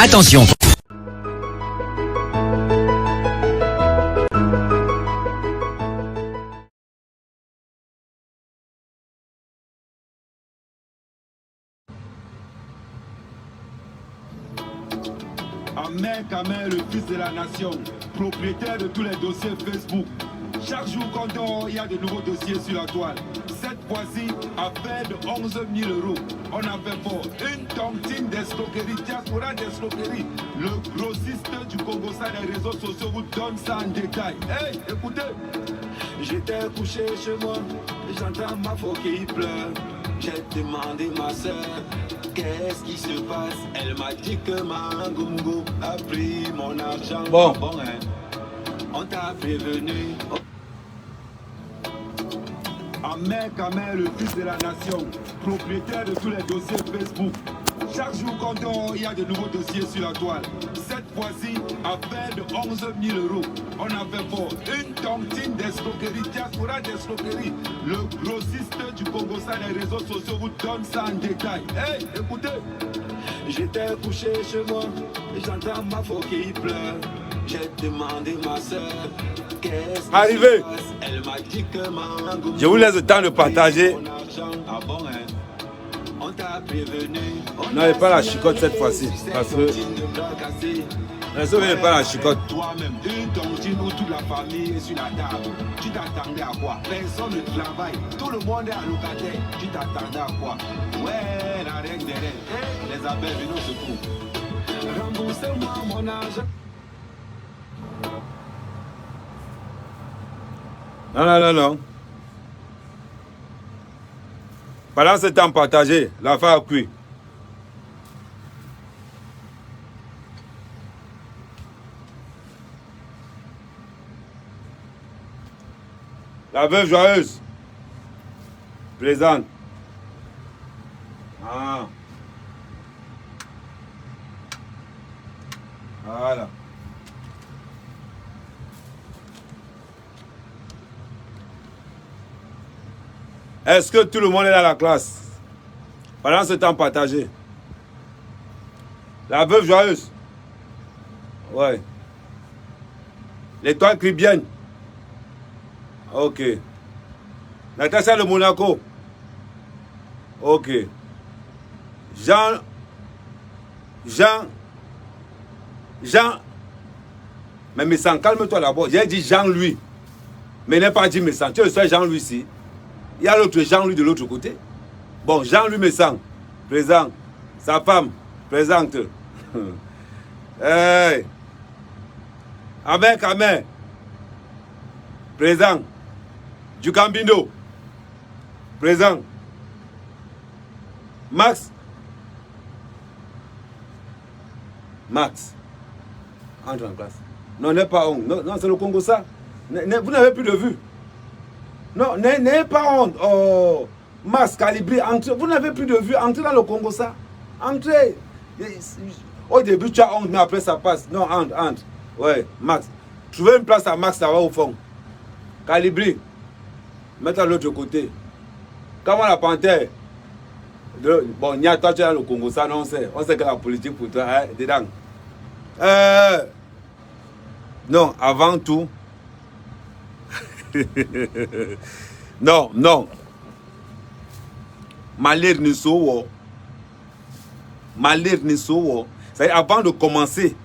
Attention. Ahmed Kamel, le fils de la nation, propriétaire de tous les dossiers Facebook. Chaque jour qu'on dort, il y a de nouveaux dossiers sur la toile. Cette fois-ci, affaire de 11 000 euros. On a fait fort. Une tontine d'escroquerie, diaspora d'escroquerie. Le grossiste du Congo, ça, les réseaux sociaux vous donne ça en détail. Hey, écoutez. J'étais couché chez moi, j'entends ma faux qui pleure. J'ai demandé ma soeur, qu'est-ce qui se passe? Elle m'a dit que Mangungu a pris mon argent. Bon, Hein. On t'a prévenu. Ahmed Kamel, le fils de la nation, propriétaire de tous les dossiers Facebook. Chaque jour qu'on dort, il y a de nouveaux dossiers sur la toile. Cette fois-ci, affaire de 11 000 euros. On a fait fort. Une tontine d'escroquerie, diaspora d'escroquerie. Le grossiste du Congo, ça, les réseaux sociaux vous donnent ça en détail. Hey, écoutez. J'étais couché chez moi, j'entends ma faux qui pleure. J'ai demandé ma soeur, qu'est-ce qui arrivé. se passe? Elle m'a dit que Mangungu. Je vous laisse le temps de partager. Ah bon, hein? On t'a prévenu. N'avez pas la chicotte cette fois-ci. Parce que. Ne pas la chicotte. Toi-même, une tontine où toute la famille est sur la table. Tu t'attendais à quoi? Personne ne travaille. Tout le monde est allocataire. Tu t'attendais à quoi? Ouais, la règle des règles. Hey, les abeilles viennent au secours. Remboursez-moi mon argent. Non. Pendant ce temps partagé, l'affaire a cuit. La veuve joyeuse. Plaisante. Ah. Voilà. Est-ce que tout le monde est dans la classe? Pendant ce temps partagé. La veuve joyeuse. Ouais. L'étoile caribéenne. Ok. Natacha de Monaco. Ok. Jean. Mais Messan, calme-toi d'abord. J'ai dit Jean-Louis. Mais il n'a pas dit Messan. Tu es le seul Jean-Louis ici. Il y a l'autre Jean-Louis de l'autre côté. Bon, Jean-Louis Messan, présent. Sa femme, présente. Hey. Ahmed, présent. Du Cambino, présent. Max, entre en classe. Non, n'est pas honte. Non, c'est le Congo ça. Vous n'avez plus de vue. Non, n'ayez pas honte. Oh, Max, calibré, entrez. Vous n'avez plus de vue. Entrez dans le Congo ça. Entrez. Au début, tu as honte, mais après ça passe. Non, entre. Ouais, Max. Trouvez une place à Max, ça va au fond. Calibré. Mettez à l'autre côté. Comment la panthère? Bon, Nia, toi, tu es dans le Congo ça, non, on sait. On sait que la politique pour toi, hein, dedans. Non, avant tout. Non. Malheur ni so. C'est-à-dire, avant de commencer,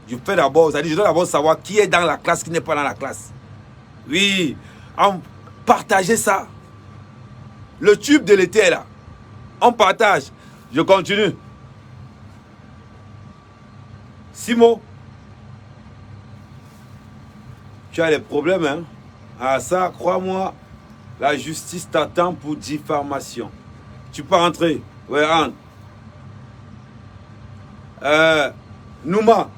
je fais d'abord, c'est-à-dire, je dois d'abord savoir qui est dans la classe, qui n'est pas dans la classe. Oui, partagez ça. Le tube de l'été est là. On partage. Je continue. Simo, tu as des problèmes, hein? Ah ça, crois-moi, la justice t'attend pour diffamation. Tu peux rentrer. Ouais, rentre. Nouma,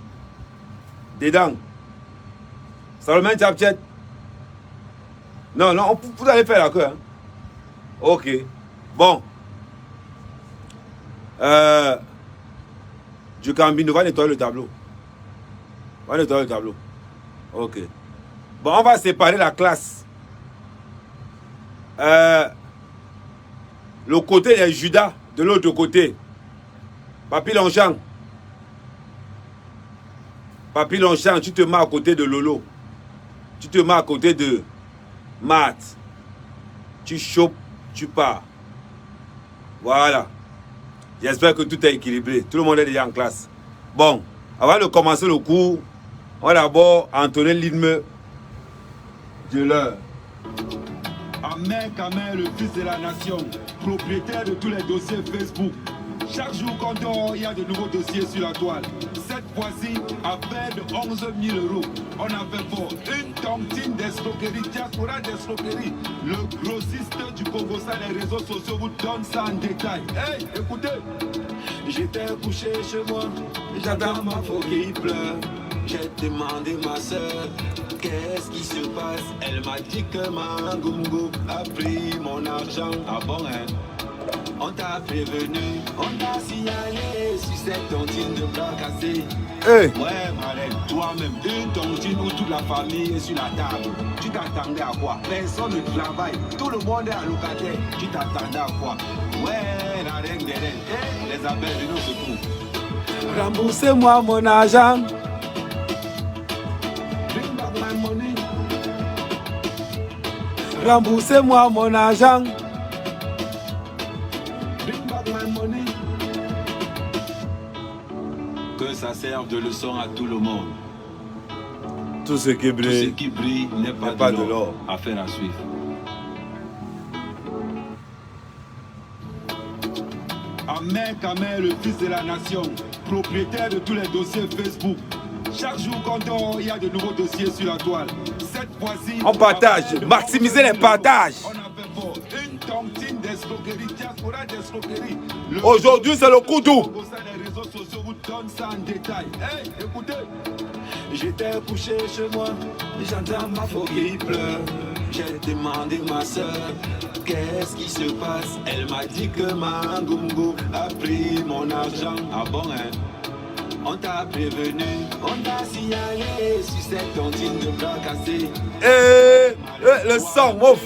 dedans. Salomon Tchapchet. Non, vous allez faire la queue. Hein? Ok. Bon. Du Cambino, va nettoyer le tableau. Ok. Bon, on va séparer la classe. Le côté des Judas, de l'autre côté. Papi Longchamp. Papy Longchamp, tu te mets à côté de Lolo. Tu te mets à côté de Matt. Tu chopes, tu pars. Voilà. J'espère que tout est équilibré. Tout le monde est déjà en classe. Bon, avant de commencer le cours, on va d'abord entonner l'hymne de l'heure. Ahmed Kamel, le fils de la nation, propriétaire de tous les dossiers Facebook. Chaque jour qu'on dort, il y a de nouveaux dossiers sur la toile. Cette fois-ci, affaire de 11 000 €. On a fait fort. Une tontine d'escroquerie, diaspora d'escroquerie. Le grossiste du Congo, ça, les réseaux sociaux vous donnent ça en détail. Hey, écoutez. J'étais couché chez moi, j'attends ma faux qui pleure. J'ai demandé ma soeur, qu'est-ce qui se passe? Elle m'a dit que ma gungo a pris mon argent. Ah bon, hein? On t'a prévenu, on t'a signalé sur cette tontine de bras cassés. Hey. Ouais, Marlène, toi-même, une tontine où toute la famille est sur la table. Tu t'attendais à quoi? Personne ne travaille, tout le monde est allocataire. Tu t'attendais à quoi? Ouais, la reine des reines, hey, les abeilles de nos secours. Remboursez-moi mon argent. Bring back my money. Remboursez-moi mon argent. Bring back my money. Que ça serve de leçon à tout le monde. Tout ce qui Tout ce brille qui brille n'est n'est pas de l'or. l'or. Affaire à suivre. Ahmed Kamel, le fils de la nation, propriétaire de tous les dossiers Facebook. Chaque jour qu'on dort, il y a de nouveaux dossiers sur la toile. Cette fois-ci, On partage, maximisez les partages. On a fait fort. Une tontine d'escroquerie, diaspora d'escroquerie. Aujourd'hui, c'est le coup doux. Les réseaux sociaux vous donnent ça en détail. Hey, écoutez. J'étais couché chez moi, j'entends ma faux qui pleure. J'ai demandé ma soeur, qu'est-ce qui se passe? Elle m'a dit que ma gungo a pris mon argent. Ah bon, hein? On t'a prévenu, on t'a signalé sur cette tontine de bras cassés. Le son, ouf.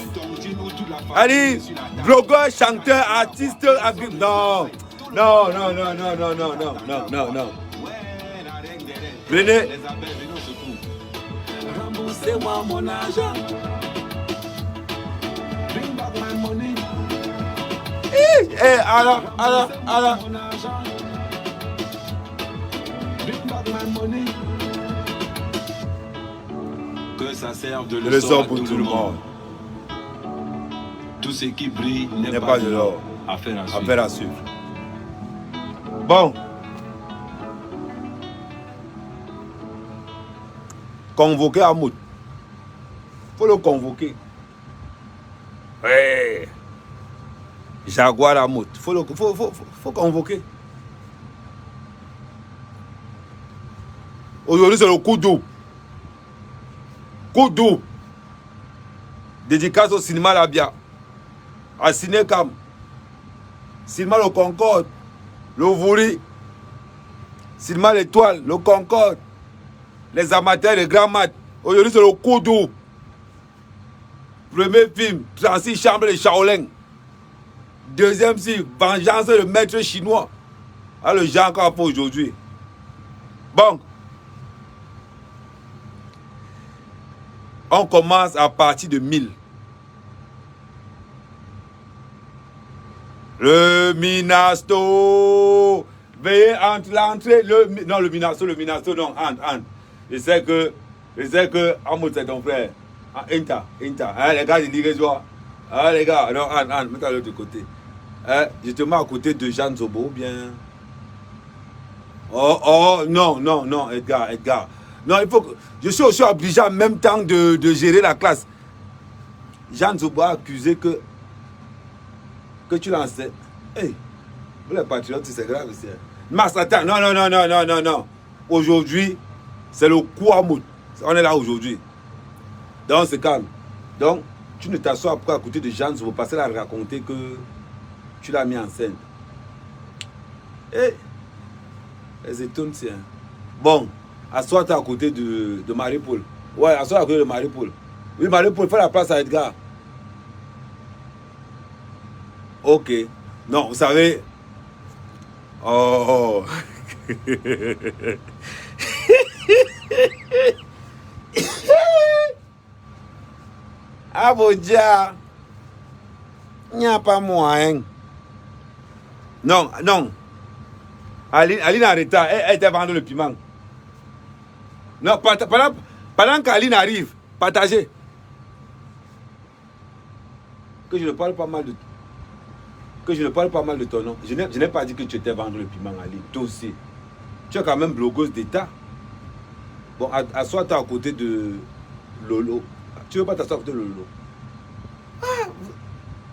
Allez, blogueur, chanteur, artiste, non. Non, non, non, non, non, non, non, non, non, non. Venez. Remboursez-moi mon argent. Bring back my money. Alors. Bring back my money. Que ça serve de Le leçon son à pour tout le monde. Tout ce qui brille n'est N'est pas pas de de l'or. l'or. Affaire à suivre. Affaire à suivre. Bon. Convoquer Hamoud. Faut le convoquer. Ouais. Jaguar Hamoud. Faut convoquer. Aujourd'hui, c'est le coup doux. Coup doux. Dédicace au cinéma Labia. À Cinécam. Cinéma Le Concorde. Le Vouri. Cinéma L'Étoile. Le Concorde. Les amateurs de Grand Mat. Aujourd'hui, c'est le coup doux. Premier film, 36 chambres de Shaolin. Deuxième film, Vengeance le maître chinois. Ah, le genre qu'on a fait aujourd'hui. Bon. On commence à partir de 1000. Le Minasto. Veillez entre l'entrée. Non, le Minasto, non. Ant. Je sais que Hamoud, c'est ton frère. Ah, Inta. Ah, les gars, ils disent quoi? Ah, les gars, non, Ant, mets-toi de l'autre côté. Je te mets à côté de Jeanne Zobo, ou bien. Oh, non, Edgar. Non, il faut que. Je suis aussi obligé en même temps de gérer la classe. Jeanne Zobo a accusé que tu lances. Hey, vous les patriotes, c'est grave ici. Mars, attends, non. Aujourd'hui, c'est le coup à mout. On est là aujourd'hui. Donc, c'est calme. Donc, tu ne t'assois pas à côté de Jeanne Zobo parce qu'elle a raconté que tu l'as mis en scène. Les étonnes, tiens. Bon, assois-toi à côté de Marie-Paul. Ouais, assois-toi à côté de Marie-Paul. Oui, Marie-Paul, fais la place à Edgar. Ok. Non, vous savez. Oh. Abodja, il n'y a pas moyen. Non, non. Aline a retard, elle était vendue le piment. Non, pendant qu'Aline arrive, partagez. Que je ne parle pas mal de ton nom. Je n'ai pas dit que tu étais vendre le piment, Aline. Toi aussi. Tu es quand même blogueuse d'État. Bon, assois-toi à côté de Lolo. Tu ne veux pas t'asseoir à côté de Lolo?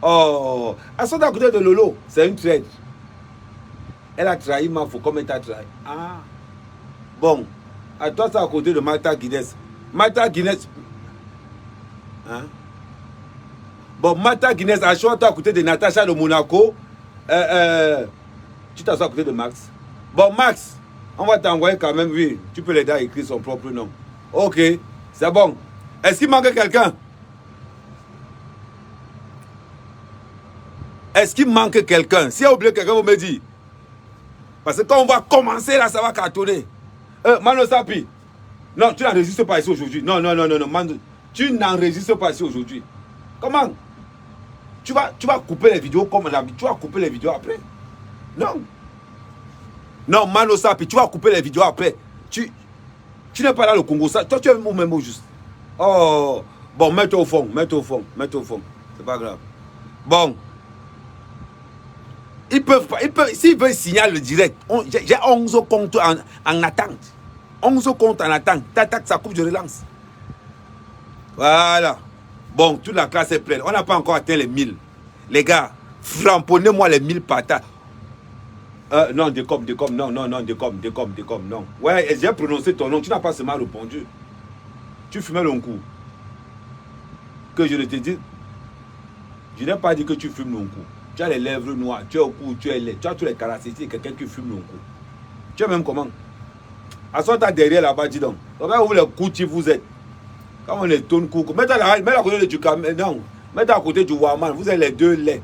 Oh, assois-toi à côté de Lolo. C'est une traite. Elle a trahi Mafo comme elle t'a trahi. Ah. Bon, à toi, c'est à côté de Martha Guinness. Martha Guinness. Hein? Bon, Martha Guinness, assois-toi à côté de Natacha de Monaco. Tu t'assois à côté de Max. Bon, Max, on va t'envoyer quand même, oui. Tu peux l'aider à écrire son propre nom. Ok, c'est bon. Est-ce qu'il manque quelqu'un? Est-ce qu'il manque quelqu'un? Si il y a oublié quelqu'un, vous me dites. Parce que quand on va commencer là, ça va cartonner. Mano Sapi. Non, tu n'enregistres pas ici aujourd'hui. Non, non, non, non, non. Mano, tu n'enregistres pas ici aujourd'hui. Comment? Tu vas couper les vidéos comme d'habitude. Tu vas couper les vidéos après. Non. Non, Mano Sapi, tu vas couper les vidéos après. Tu n'es pas là le Congo. Ça. Toi, tu es au même mot juste. Oh. Bon, mets-toi au fond. Mets-toi au fond. Mets-toi au fond. C'est pas grave. Bon. Ils peuvent pas. S'ils veulent signaler le direct, j'ai 11 comptes en attente. 11 comptes en attente. T'attaques, ça coupe, je relance. Voilà. Bon, toute la classe est pleine. On n'a pas encore atteint les 1000. Les gars, framponnez-moi les 1000 patates. Non, décom, non, non, non, décom, non. Ouais, j'ai prononcé ton nom, tu n'as pas seulement répondu. Tu fumais le coup. Que je ne te dis. Je n'ai pas dit que tu fumes le coup. Tu as les lèvres noires, tu as au cou, tu as les, tu as tous les caractéristiques de quelqu'un qui fume le coup. Tu es même comment? Assois-toi derrière là-bas, dis donc. Regardez où les coups vous êtes. Quand on les tourne coucou, mets-toi à côté du camion. Non, mets-toi à côté du Waman. Vous êtes les deux laits.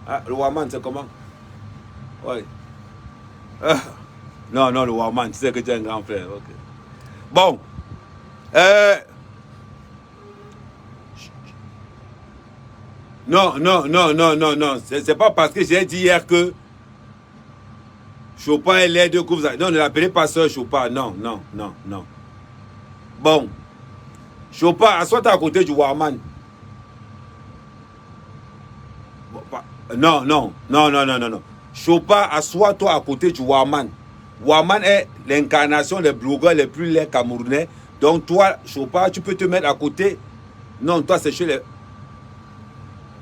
Ah, le Waman, c'est comment? Oui. Non, non, le Waman, tu sais que tu es un grand frère. Ok. Bon. Non, non, non, non, non, non. C'est pas parce que j'ai dit hier que Chopin est l'aide que vous avez. Non, ne l'appelez pas sœur Chopin. Non, non, non, non. Bon. Chopin, assois-toi à côté du Warman. Non, non, non, non, non, non, non. Chopin, assois-toi à côté du Warman. Warman est l'incarnation des blogueurs les plus laids camerounais. Donc toi, Chopin, tu peux te mettre à côté. Non, toi, c'est chez les...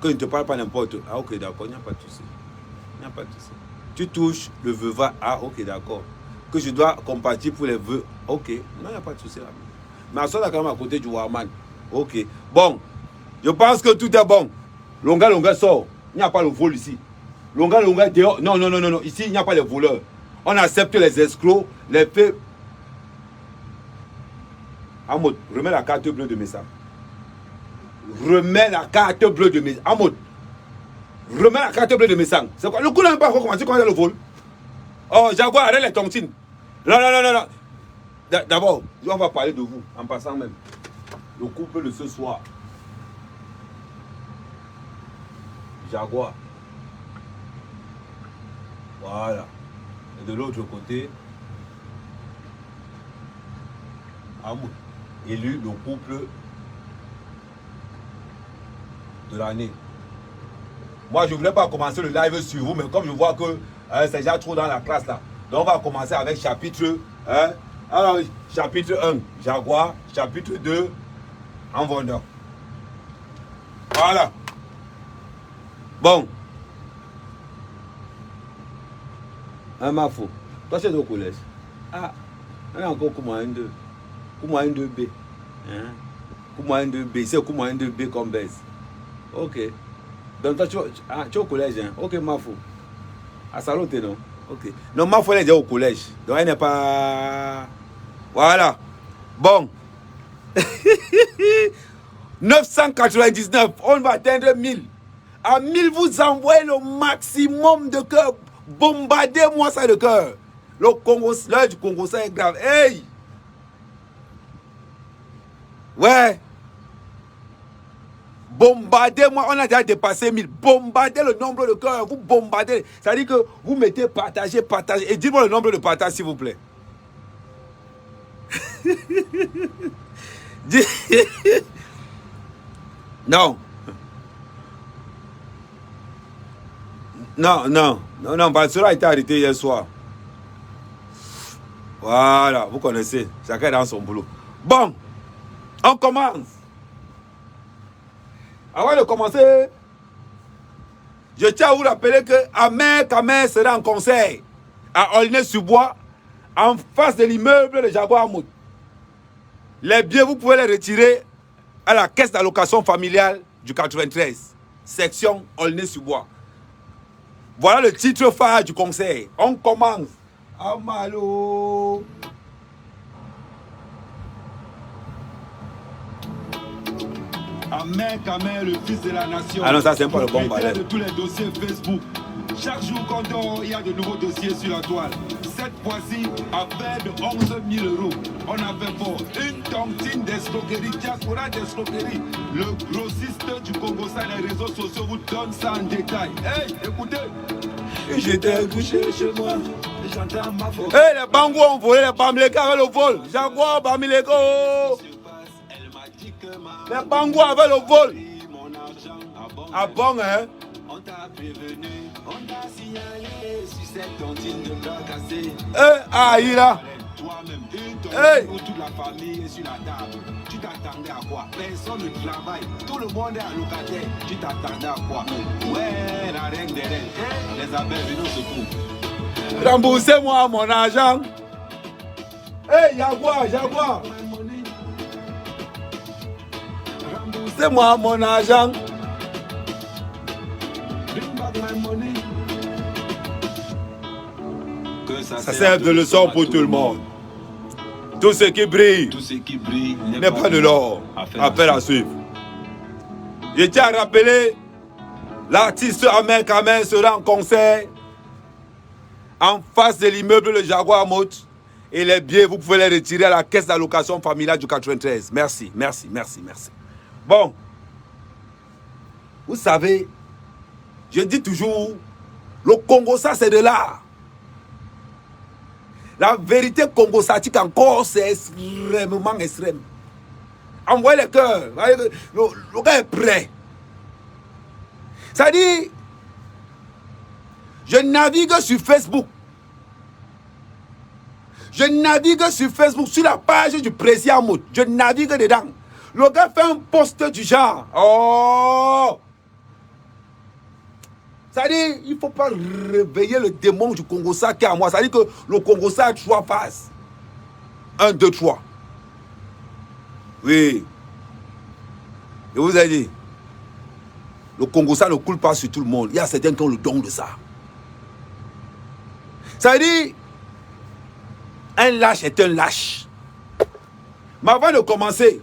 Que je ne te parle pas n'importe. Ah, ok, d'accord, il n'y a pas de souci. Il n'y a pas de souci. Tu touches le veuvin. Ah, ok, d'accord. Que je dois compatir pour les vœux. Ok, non, il n'y a pas de souci là. Mais assois-toi quand même à côté du Warman. Ok. Bon, je pense que tout est bon. Longa sort. Il n'y a pas le vol ici. Longa dehors. Non, non, non, non, non. Ici, il n'y a pas les voleurs. On accepte les escrocs, les faits. Amoud, remets la carte bleue de Messa. Remets la carte bleue de Messa. Amoud, remets la carte bleue de Messa. C'est quoi? Le coup n'a même pas encore commencé quand il y a le vol. Oh, Jaguar, arrête les tontines. Non, non, non, non, non. D'abord, on va parler de vous, en passant même. Le couple de ce soir. Jaguar. Voilà. Et de l'autre côté, Amoud. Élu le couple de l'année. Moi, je ne voulais pas commencer le live sur vous, mais comme je vois que c'est déjà trop dans la classe là. Donc, on va commencer avec chapitre 1. Alors, chapitre 1, Jaguar. Chapitre 2, en vendeur. Voilà. Bon. Un mafo. Toi, c'est au collège. Ah, on a encore Koumoyen 2. Koumoyen 2B. Hein? Koumoyen 2B. C'est Koumoyen 2B comme baisse. Ok. Donc, toi, tu es au collège. Hein? Ok, mafo. À Salote, non? Ok. Non, mafo, elle est déjà au collège. Donc, elle n'est pas... Voilà. Bon. 999. On va atteindre 1000. À 1000, vous envoyez le maximum de cœur. Bombardez-moi ça de cœur. Le Congo, l'heure du Congo, ça est grave. Hey! Ouais. Bombardez-moi, on a déjà dépassé 1000. Bombardez le nombre de cœurs, vous bombardez. Ça veut dire que vous mettez partager, partager. Et dites-moi le nombre de partages, s'il vous plaît. Non. Non, Batsura a été arrêté hier soir. Voilà, vous connaissez. Chacun est dans son boulot. Bon, on commence. Avant de commencer, je tiens à vous rappeler que Ahmed Kamer sera en concert à Aulnay-sur-Bois, en face de l'immeuble de Jaguar Mout. Les biens, vous pouvez les retirer à la caisse d'allocation familiale du 93, section Aulnay-sur-Bois. Voilà le titre phare du concert. On commence. Amalo. Ahmed Kamer, le fils de la nation. Ah non, ça c'est pas le bon balai. De tous les dossiers Facebook. Chaque jour qu'on dort, il y a de nouveaux dossiers sur la toile. Cette fois-ci, à peine de 11 000 €. On a fait pour une tontine d'escroquerie, diaspora d'escroquerie. Le grossiste du Congo, ça, les réseaux sociaux vous donnent ça en détail. Hey, écoutez. J'étais couché chez moi, j'entends ma voix. Hey, les bangos ont volé les Bamileko avec le vol. Jaguar Bamileko. Les bangos avec le vol. Ah bon, hein? On t'a prévenu, on t'a signalé sur cette tontine de bras cassé. Aïra. Toi-même, une tontine où toute la famille est sur la table. Tu t'attendais à quoi? Personne ne travaille, tout le monde est allocataire. Tu t'attendais à quoi? Ouais, la reine des reines, les abeilles viennent au secours. Remboursez-moi mon argent. Hey, Jaguar. Remboursez-moi mon argent. Que ça serve de leçon pour tout le monde. Tout ce qui brille n'est pas de l'or. Appel à suivre. Je tiens à rappeler, l'artiste Ahmed Kamer sera en concert en face de l'immeuble Le Jaguar Mout. Et les billets, vous pouvez les retirer à la caisse d'allocation familiale du 93. Merci. Bon, vous savez, je dis toujours, le Congo, ça c'est de l'art. La vérité congosatique encore, c'est extrêmement extrême. Envoyez les cœurs. Le gars est prêt. Ça dit, je navigue sur Facebook. Sur la page du président Mout. Je navigue dedans. Le gars fait un post du genre. Oh! Ça dit, il ne faut pas réveiller le démon du Congo-Ça qui est en moi. Ça dit que le Congo-Ça a 3 phases. 1, 2, 3. Oui. Je vous ai dit, le Congo-Ça ne coule pas sur tout le monde. Il y a certains qui ont le don de ça. Ça dit, un lâche est un lâche. Mais avant de commencer,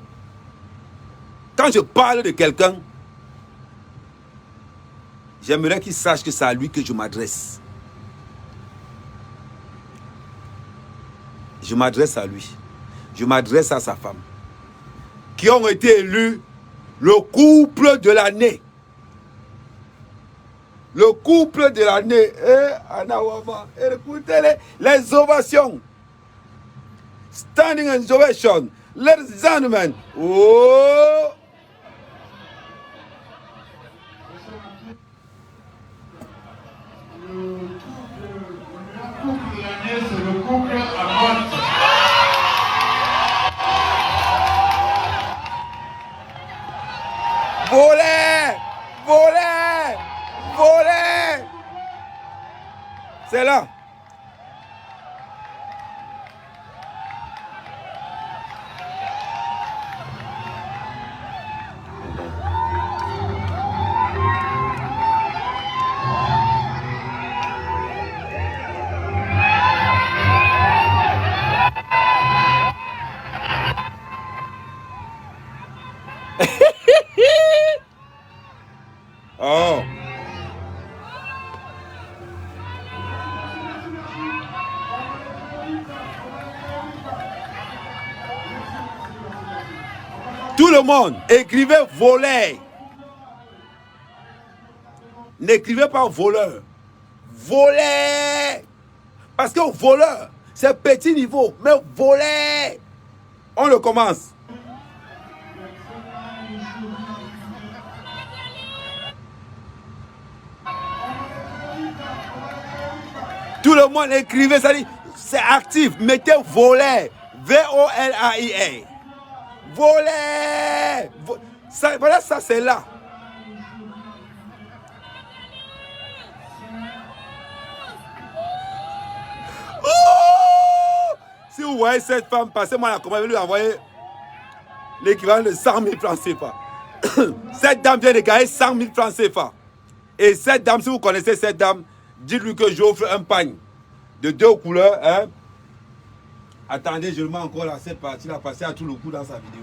quand je parle de quelqu'un, j'aimerais qu'il sache que c'est à lui que je m'adresse. Je m'adresse à lui. Je m'adresse à sa femme. Qui ont été élus le couple de l'année. Le couple de l'année. Anawama. Écoutez les ovations. Standing ovation. Ladies and gentlemen. Oh! C'est le couple Amont. Volez. C'est là. Oh. le monde, écrivez voleur. N'écrivez pas voleur. Voleur. Parce que voleur, c'est petit niveau. Mais voleur, on le commence. Tout le monde écrivez, ça dit, c'est actif. Mettez voleur. V-O-L-A-I-R. Voleur. Ça, voilà, ça c'est là. Oh! Si vous voyez cette femme passer, moi, comment je vais lui envoyer l'équivalent de 100 000 francs CFA. Cette dame vient de gagner 100 000 francs CFA. Et cette dame, si vous connaissez cette dame, dites-lui que j'offre un pagne de 2 couleurs. Hein? Attendez, je le mets encore là, cette partie-là, passer à tout le coup dans sa vidéo.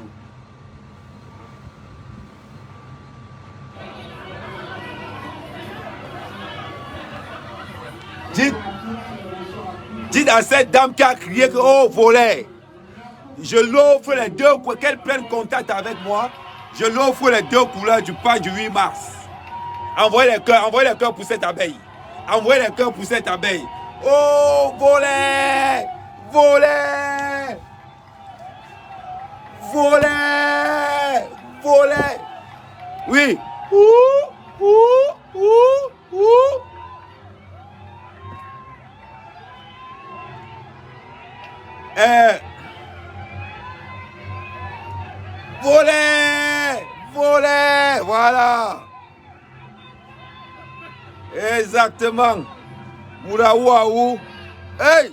Dites à cette dame qui a crié que oh voleur, je l'offre les 2 couleurs, qu'elle prenne contact avec moi, je l'offre les 2 couleurs du pain du 8 mars. Envoyez les cœurs pour cette abeille. Envoyez les cœurs pour cette abeille. Oh voleur, voleur, voleur, voleur. Oui. Voler, voler, voilà. Exactement. Mouraouaou. Hey.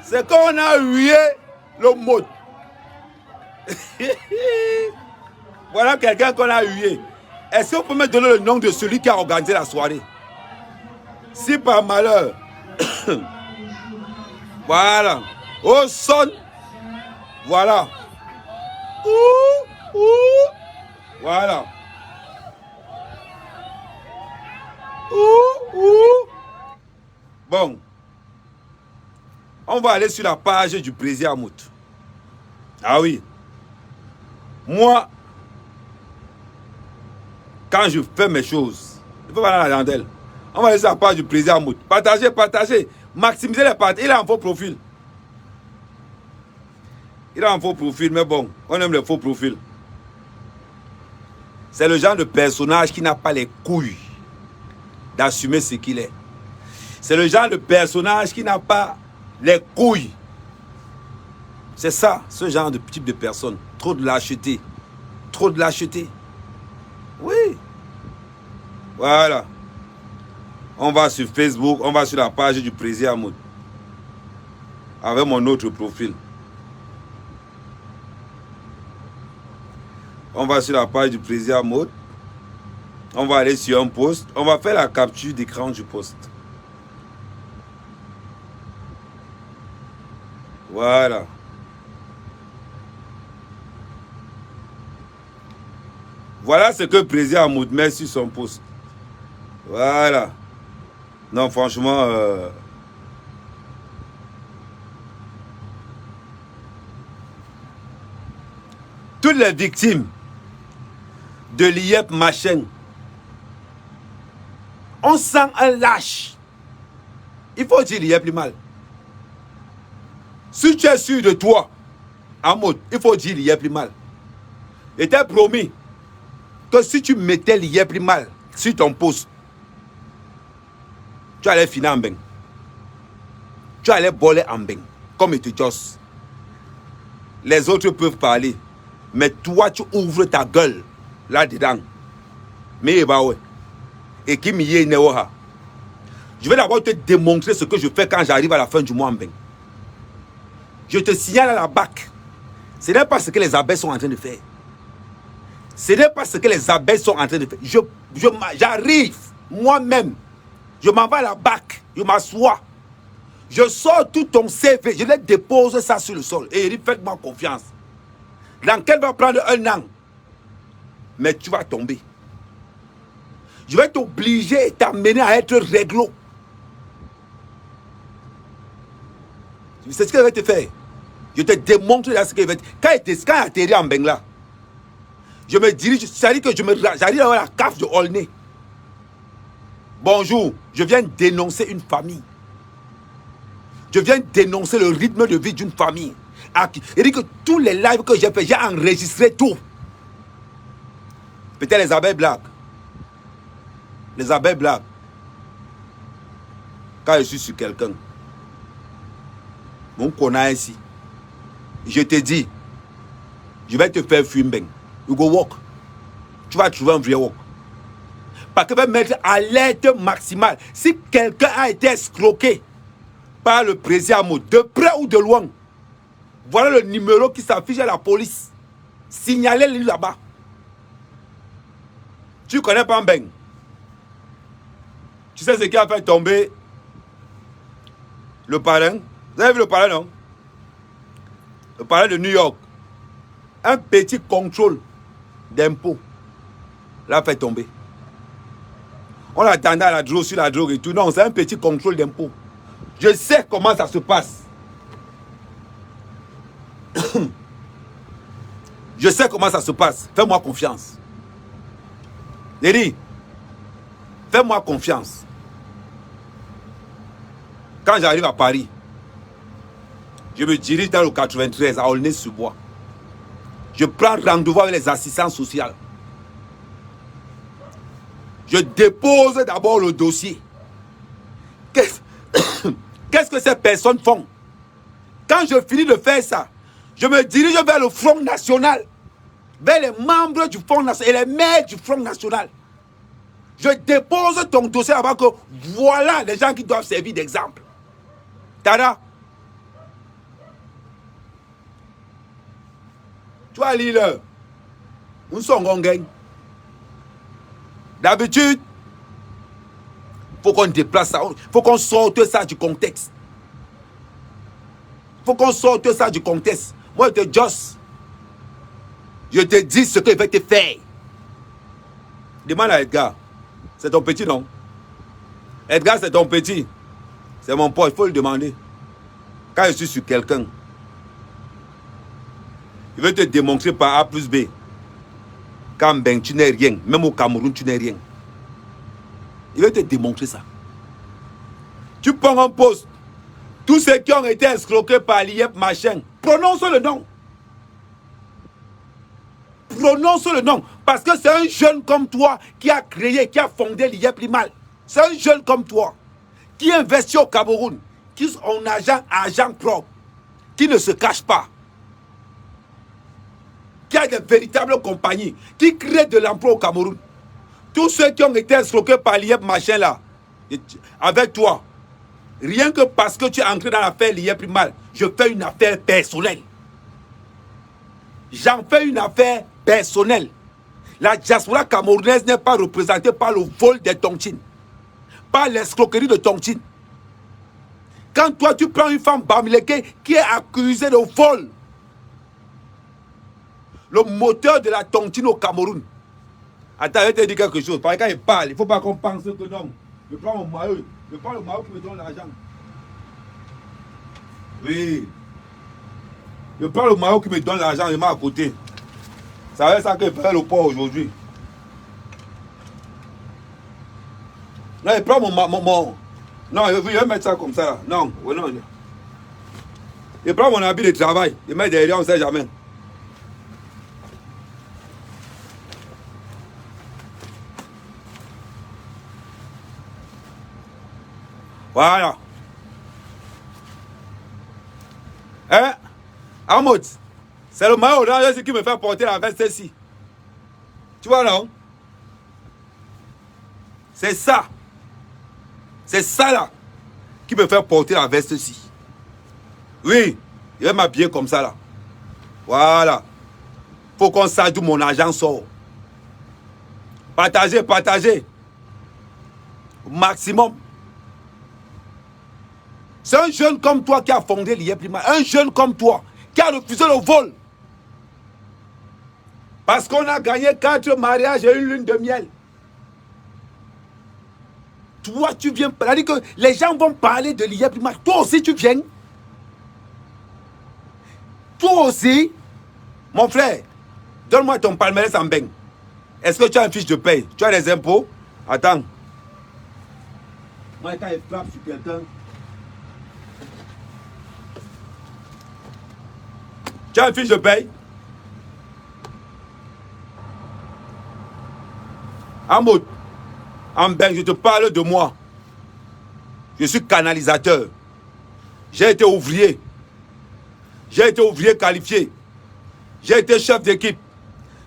C'est quand on a hué le mot. Voilà quelqu'un qu'on a hué. Est-ce que vous pouvez me donner le nom de celui qui a organisé la soirée? Si par malheur. Voilà. Oh, sonne. Voilà. Voilà. Bon. On va aller sur la page du président Amout. Ah oui. Moi, quand je fais mes choses, il faut pas aller à la dentelle. On va aller sur la page du président Amout. Partagez, partagez. Maximisez les partages. Il a un faux profil. Il a un faux profil, mais bon, on aime les faux profils. C'est le genre de personnage qui n'a pas les couilles d'assumer ce qu'il est. C'est le genre de personnage qui n'a pas les couilles. C'est ça, ce genre de type de personne. Trop de lâcheté. Trop de lâcheté. Oui. Voilà. On va sur Facebook, on va sur la page du président Amout. Avec mon autre profil. On va sur la page du président Amout. On va aller sur un post. On va faire la capture d'écran du post. Voilà. Voilà ce que le président Amout met sur son post. Voilà. Non, franchement... toutes les victimes de l'IEP machin, on sent un lâche. Il faut dire l'IEP mal. Si tu es sûr de toi, Amout, il faut dire l'IEP mal. Et t'ai promis que si tu mettais l'IEP mal sur ton poste, tu allais finir en bain. Tu allais voler en bain, comme il te josse. Les autres peuvent parler, mais toi, tu ouvres ta gueule là-dedans. Mais bah ouais. Et qui m'y est néoha. Je vais d'abord te démontrer ce que je fais quand j'arrive à la fin du mois en bain. Je te signale à la BAC. Ce n'est pas ce que les abeilles sont en train de faire. Ce n'est pas ce que les abeilles sont en train de faire. J'arrive moi-même. Je m'en vais à la BAC. Je m'assois. Je sors tout ton CV. Je les dépose ça sur le sol. Et il dit, faites-moi confiance. L'enquête va prendre 1 an. Mais tu vas tomber. Je vais t'obliger et t'amener à être réglo. C'est ce que je vais te faire. Je te démontre là ce qu'il fait. Quand il atterrit en Bengla, je me dirige, c'est-à-dire que j'arrive à la cave de Aulnay. Bonjour, je viens dénoncer une famille. Je viens dénoncer le rythme de vie d'une famille. Il dit que tous les lives que j'ai fait, j'ai enregistré tout. Peut-être les abeilles blagues. Les abeilles blagues. Quand je suis sur quelqu'un, mon connaît ici, je te dis, je vais te faire fumer. You go walk. Tu vas trouver un vrai walk. Parce que je vais mettre alerte maximale. Si quelqu'un a été escroqué par le président, de près ou de loin, voilà le numéro qui s'affiche à la police. Signalez-le là-bas. Tu connais pas Mbeng? Tu sais ce qui a fait tomber le parrain? Vous avez vu le parrain, non? Le parrain de New York. Un petit contrôle d'impôt l'a fait tomber. On attendait à la drogue sur la drogue et tout. Non, c'est un petit contrôle d'impôt. Je sais comment ça se passe. Je sais comment ça se passe. Fais-moi confiance. Léry, fais-moi confiance. Quand j'arrive à Paris, je me dirige dans le 93 à Aulnay-sur-Bois. Je prends rendez-vous avec les assistants sociaux. Je dépose d'abord le dossier. Qu'est-ce que ces personnes font? Quand je finis de faire ça, je me dirige vers le Front National, vers les membres du Front National et les maires du Front National. Je dépose ton dossier avant que voilà les gens qui doivent servir d'exemple. Tada. Tu vois, Lille, nous sommes en gang. D'habitude, il faut qu'on déplace ça, il faut qu'on sorte ça du contexte. Il faut qu'on sorte ça du contexte. Moi, je te dis ce que je vais te faire. Demande à Edgar. C'est ton petit, non? Edgar, c'est ton petit. C'est mon pote, il faut le demander. Quand je suis sur quelqu'un, il veut te démontrer par A plus B. Quand ben, tu n'es rien. Même au Cameroun, tu n'es rien. Il veut te démontrer ça. Tu prends un poste. Tous ceux qui ont été escroqués par l'IEP, machin, prononce le nom. Prononce le nom. Parce que c'est un jeune comme toi qui a créé, qui a fondé l'IEP Limal. C'est un jeune comme toi qui investit au Cameroun, qui est en agent propre, qui ne se cache pas, qui a de véritables compagnies, qui crée de l'emploi au Cameroun. Tous ceux qui ont été escroqués par l'IEP machin là, avec toi, rien que parce que tu es entré dans l'affaire l'IEP Limal, je fais une affaire personnelle. J'en fais une affaire personnelle. La diaspora camerounaise n'est pas représentée par le vol des tontines, par l'escroquerie de tontines. Quand toi tu prends une femme bamileke qui est accusée de vol, le moteur de la tontine au Cameroun. Attends, je vais te dire quelque chose. Parce que quand il parle, il ne faut pas qu'on pense que non. Je prends mon maillot. Je prends le maillot qui me donne l'argent. Oui. Je prends le maillot qui me donne l'argent, je mets à côté. Ça va être ça que je ferai le port aujourd'hui. Non, je prends mon... Non, je vais mettre ça comme ça. Non, non. Je prends mon habit de travail. Je mets derrière, on ne sait jamais. Voilà. Hein? Ahmed, c'est le maillot orange qui me fait porter la veste-ci. Tu vois, non? C'est ça. C'est ça, là, qui me fait porter la veste-ci. Oui, je vais m'habiller comme ça, là. Voilà. Faut qu'on sache d'où mon argent sort. Partagez, partagez. Au maximum. C'est un jeune comme toi qui a fondé l'IEP Limal. Un jeune comme toi qui a refusé le vol. Parce qu'on a gagné 4 mariages et une lune de miel. Toi, tu viens... C'est-à-dire que les gens vont parler de l'IEP Limal. Toi aussi, tu viens. Toi aussi, mon frère, donne-moi ton palmarès en Mbeng. Est-ce que tu as une fiche de paye? Tu as les impôts? Attends. Moi, quand il frappe sur quelqu'un, tu as une fiche de paye? Amoud, en Mbeng, je te parle de moi. Je suis canalisateur. J'ai été ouvrier. J'ai été ouvrier qualifié. J'ai été chef d'équipe.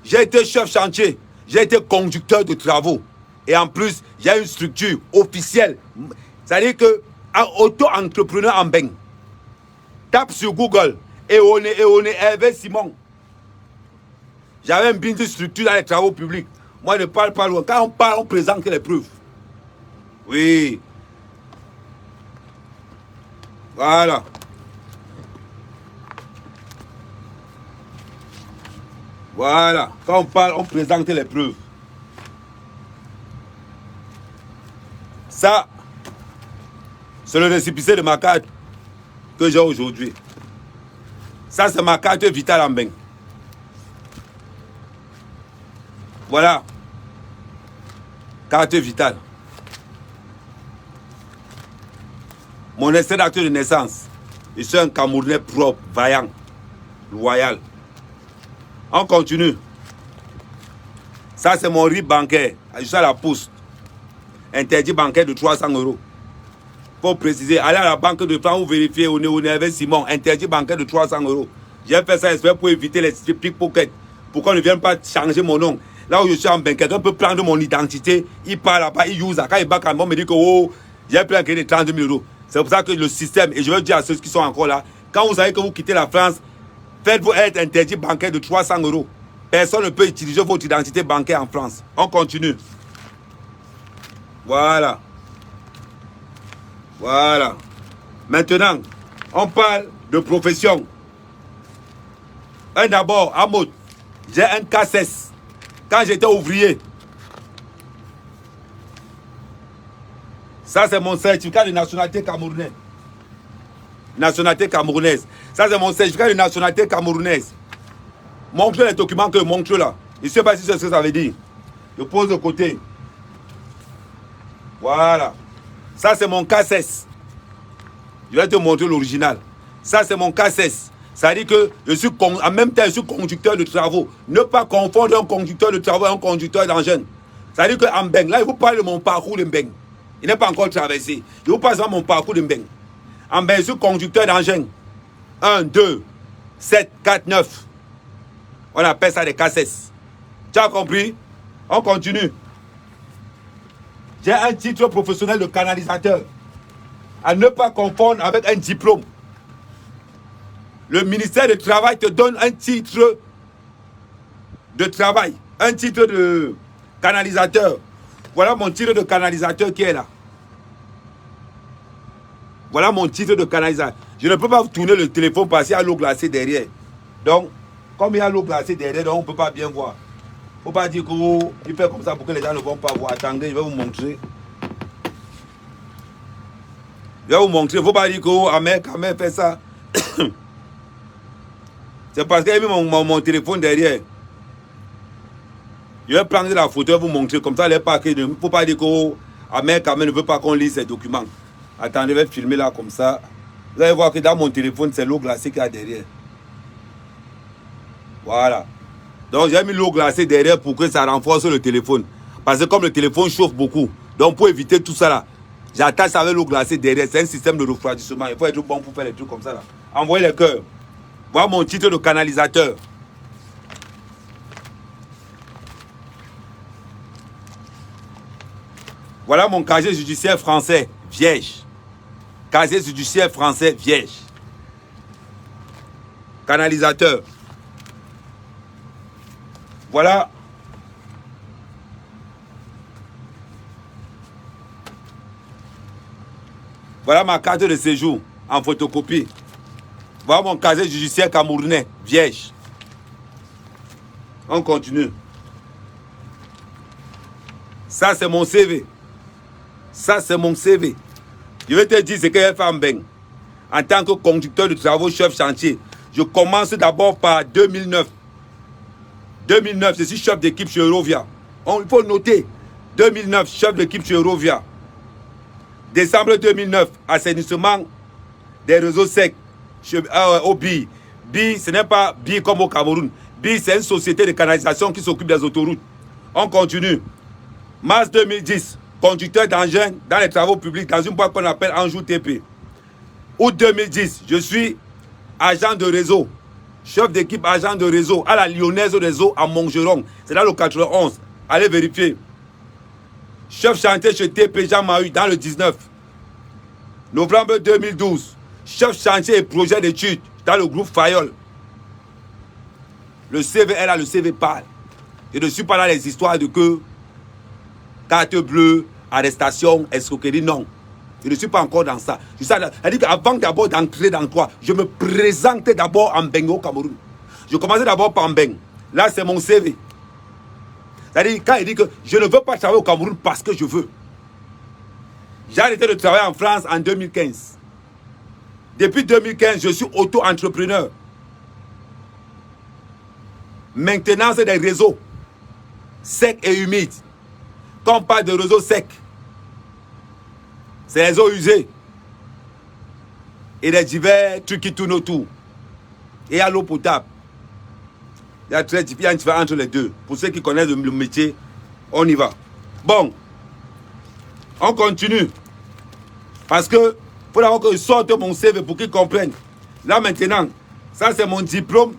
J'ai été chef chantier. J'ai été conducteur de travaux. Et en plus, j'ai une structure officielle. C'est-à-dire que, auto-entrepreneur en Mbeng. Tape sur Google. Et on est Hervé Simon. J'avais une business structure dans les travaux publics. Moi, je ne parle pas loin. Quand on parle, on présente les preuves. Oui. Voilà. Voilà. Quand on parle, on présente les preuves. Ça, c'est le récépissé de ma carte que j'ai aujourd'hui. Ça, c'est ma carte vitale en Mbeng. Voilà. Carte vitale. Mon extrait d'acte de naissance. Je suis un Camerounais propre, vaillant, loyal. On continue. Ça, c'est mon RIB bancaire. Je suis à la poste. Interdit bancaire de 300 €. Faut préciser, allez à la banque de France, vous vérifiez, on est avec Simon. Interdit bancaire de 300 €. J'ai fait ça exprès pour éviter les pickpockets. Pourquoi ne viennent pas changer mon nom? Là où je suis en Mbeng, quelqu'un peut prendre mon identité, il part là-bas, il use. Quand il bat quand même, me dit que oh, j'ai pris un crédit de 30 000 €. C'est pour ça que le système, et je veux dire à ceux qui sont encore là, quand vous savez que vous quittez la France, faites-vous être interdit bancaire de 300 €. Personne ne peut utiliser votre identité bancaire en France. On continue. Voilà. Voilà. Maintenant, on parle de profession. D'abord, Amoud, j'ai un CACES. Quand j'étais ouvrier, ça c'est mon certificat de nationalité camerounaise. Nationalité camerounaise. Ça c'est mon certificat de nationalité camerounaise. Montre les documents que je montre là. Je ne sais pas si c'est ce que ça veut dire. Je pose de côté. Voilà. Ça c'est mon CACES. Je vais te montrer l'original. Ça c'est mon CACES. Ça veut dire que je suis en même temps je suis conducteur de travaux. Ne pas confondre un conducteur de travaux et un conducteur d'engin. Ça veut dire qu'en Mbeng, là, il vous parle de mon parcours de Mbeng. Il n'est pas encore traversé. Je vous parle de mon parcours de Mbeng. En Mbeng, je suis conducteur d'engin. 1, 2, 7, 4, 9. On appelle ça des CACES. Tu as compris? On continue. J'ai un titre professionnel de canalisateur. À ne pas confondre avec un diplôme. Le ministère du Travail te donne un titre de travail, un titre de canalisateur. Voilà mon titre de canalisateur qui est là. Voilà mon titre de canalisateur. Je ne peux pas tourner le téléphone parce qu'il y a l'eau glacée derrière. Donc, comme il y a l'eau glacée derrière, donc on ne peut pas bien voir. Il ne faut pas dire qu'il fait comme ça pour que les gens ne vont pas voir. Attendez, je vais vous montrer. Je vais vous montrer. Il ne faut pas dire que Ahmed fait ça. C'est parce qu'il y a mis mon téléphone derrière. Je vais prendre la photo et vous montrer. Comme ça, il ne faut pas dire que Ahmed ne veut pas qu'on lise ces documents. Attendez, je vais filmer là comme ça. Vous allez voir que dans mon téléphone, c'est l'eau glacée qu'il y a derrière. Voilà. Donc, j'ai mis l'eau glacée derrière pour que ça renforce le téléphone. Parce que comme le téléphone chauffe beaucoup, donc pour éviter tout ça là, j'attache avec l'eau glacée derrière. C'est un système de refroidissement. Il faut être bon pour faire les trucs comme ça là. Envoyez les cœurs. Voilà mon titre de canalisateur. Voilà mon casier judiciaire français, vierge. Casier judiciaire français, vierge. Canalisateur. Voilà. Voilà ma carte de séjour en photocopie. Voilà mon casier judiciaire camerounais, vierge. On continue. Ça, c'est mon CV. Ça, c'est mon CV. Je vais te dire ce que j'ai fait en Mbeng. En tant que conducteur de travaux, chef chantier. Je commence d'abord par 2009. 2009, je suis chef d'équipe chez Eurovia. Il faut noter. 2009, chef d'équipe chez Eurovia. Décembre 2009, assainissement des réseaux secs au BI. BI, ce n'est pas BI comme au Cameroun. BI, c'est une société de canalisation qui s'occupe des autoroutes. On continue. Mars 2010, conducteur d'engin dans les travaux publics dans une boîte qu'on appelle Anjou TP. Août 2010, je suis agent de réseau, chef d'équipe agent de réseau à la Lyonnaise Réseau à Montgeron. C'est dans le 91. Allez vérifier. Chef chantier chez TP Jean Mahu dans le 19. Novembre 2012, chef chantier et projet d'études dans le groupe Fayol. Le CV est là, le CV parle. Je ne suis pas dans les histoires de que carte bleue, arrestation, escroquerie, non. Je ne suis pas encore dans ça. C'est-à-dire qu'avant d'abord d'entrer dans quoi, je me présentais d'abord en Mbeng au Cameroun. Je commençais d'abord par Mbeng. Là, c'est mon CV. C'est-à-dire, quand il dit que je ne veux pas travailler au Cameroun parce que je veux. J'ai arrêté de travailler en France en 2015. Depuis 2015, je suis auto-entrepreneur. Maintenance des réseaux secs et humides. Quand on parle de réseaux secs, c'est les eaux usées et les divers trucs qui tournent autour. Et à l'eau potable. Il y a une différence entre les deux. Pour ceux qui connaissent le métier, on y va. Bon, on continue. Parce que, pour d'abord que je sorte mon CV pour qu'ils comprennent. Là maintenant, ça c'est mon diplôme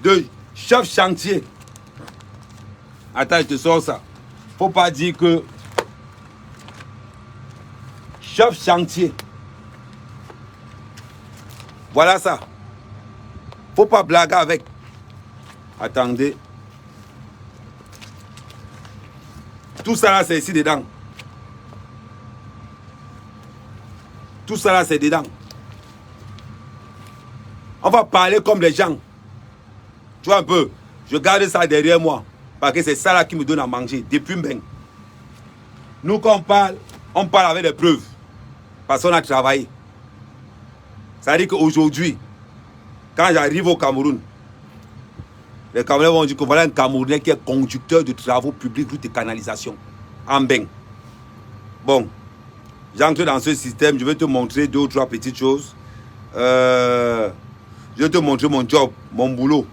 de chef chantier. Attends, je te sors ça. Faut pas dire que chef chantier. Voilà ça. Faut pas blaguer avec. Attendez. Tout ça là, c'est ici dedans. Tout ça là, c'est dedans. On va parler comme les gens. Tu vois un peu. Je garde ça derrière moi. Parce que c'est ça là qui me donne à manger. Depuis Mbeng. Nous, quand on parle avec des preuves. Parce qu'on a travaillé. Ça veut dire qu'aujourd'hui, quand j'arrive au Cameroun, les Camerounais vont dire que voilà un Camerounais qui est conducteur de travaux publics, routes et canalisation. En Mbeng. Bon. J'entre dans ce système. Je vais te montrer 2 ou 3 petites choses. Je vais te montrer mon job, mon boulot.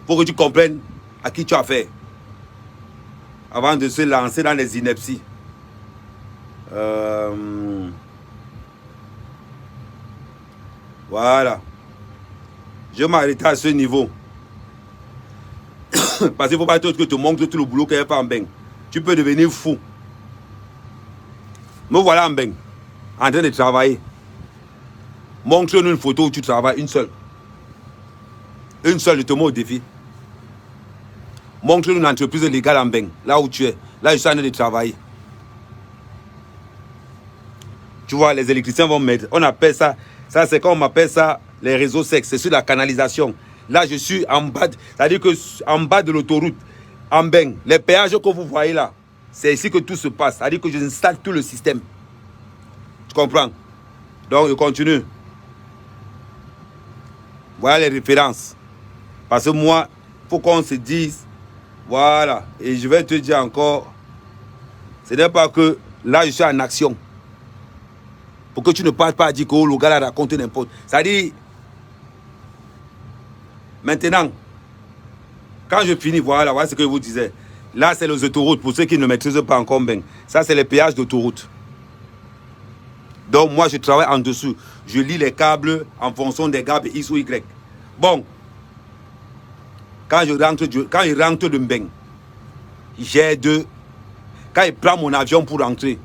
Pour que tu comprennes à qui tu as affaire. Avant de se lancer dans les inepties. Voilà. Je m'arrête à ce niveau. Parce qu'il ne faut pas que tu te montres tout le boulot qu'il n'y a pas en Mbeng. Tu peux devenir fou. Me voilà en Mbeng, en train de travailler. Montre-nous une photo où tu travailles, une seule. Une seule, je te mets au défi. Montre-nous une entreprise légale en Mbeng, là où tu es. Là, je suis en train de travailler. Tu vois, les électriciens vont mettre. On appelle ça, c'est comme on appelle ça, les réseaux secs. C'est sur la canalisation. Là, je suis en bas, c'est-à-dire que en bas de l'autoroute, en Mbeng, les péages que vous voyez là, c'est ici que tout se passe. C'est-à-dire que je installe tout le système. Tu comprends? Donc, je continue. Voilà les références. Parce que moi, il faut qu'on se dise, voilà. Et je vais te dire encore, ce n'est pas que là, je suis en action. Pour que tu ne parles pas à dire que le gars là raconte n'importe. C'est-à-dire, maintenant, quand je finis, voilà ce que je vous disais. Là, c'est les autoroutes, pour ceux qui ne maîtrisent pas encore bien. Ça, c'est les péages d'autoroute. Donc, moi, je travaille en dessous. Je lis les câbles en fonction des câbles X ou Y. Bon. Quand il rentre de Mbeng, quand il prend mon avion pour rentrer,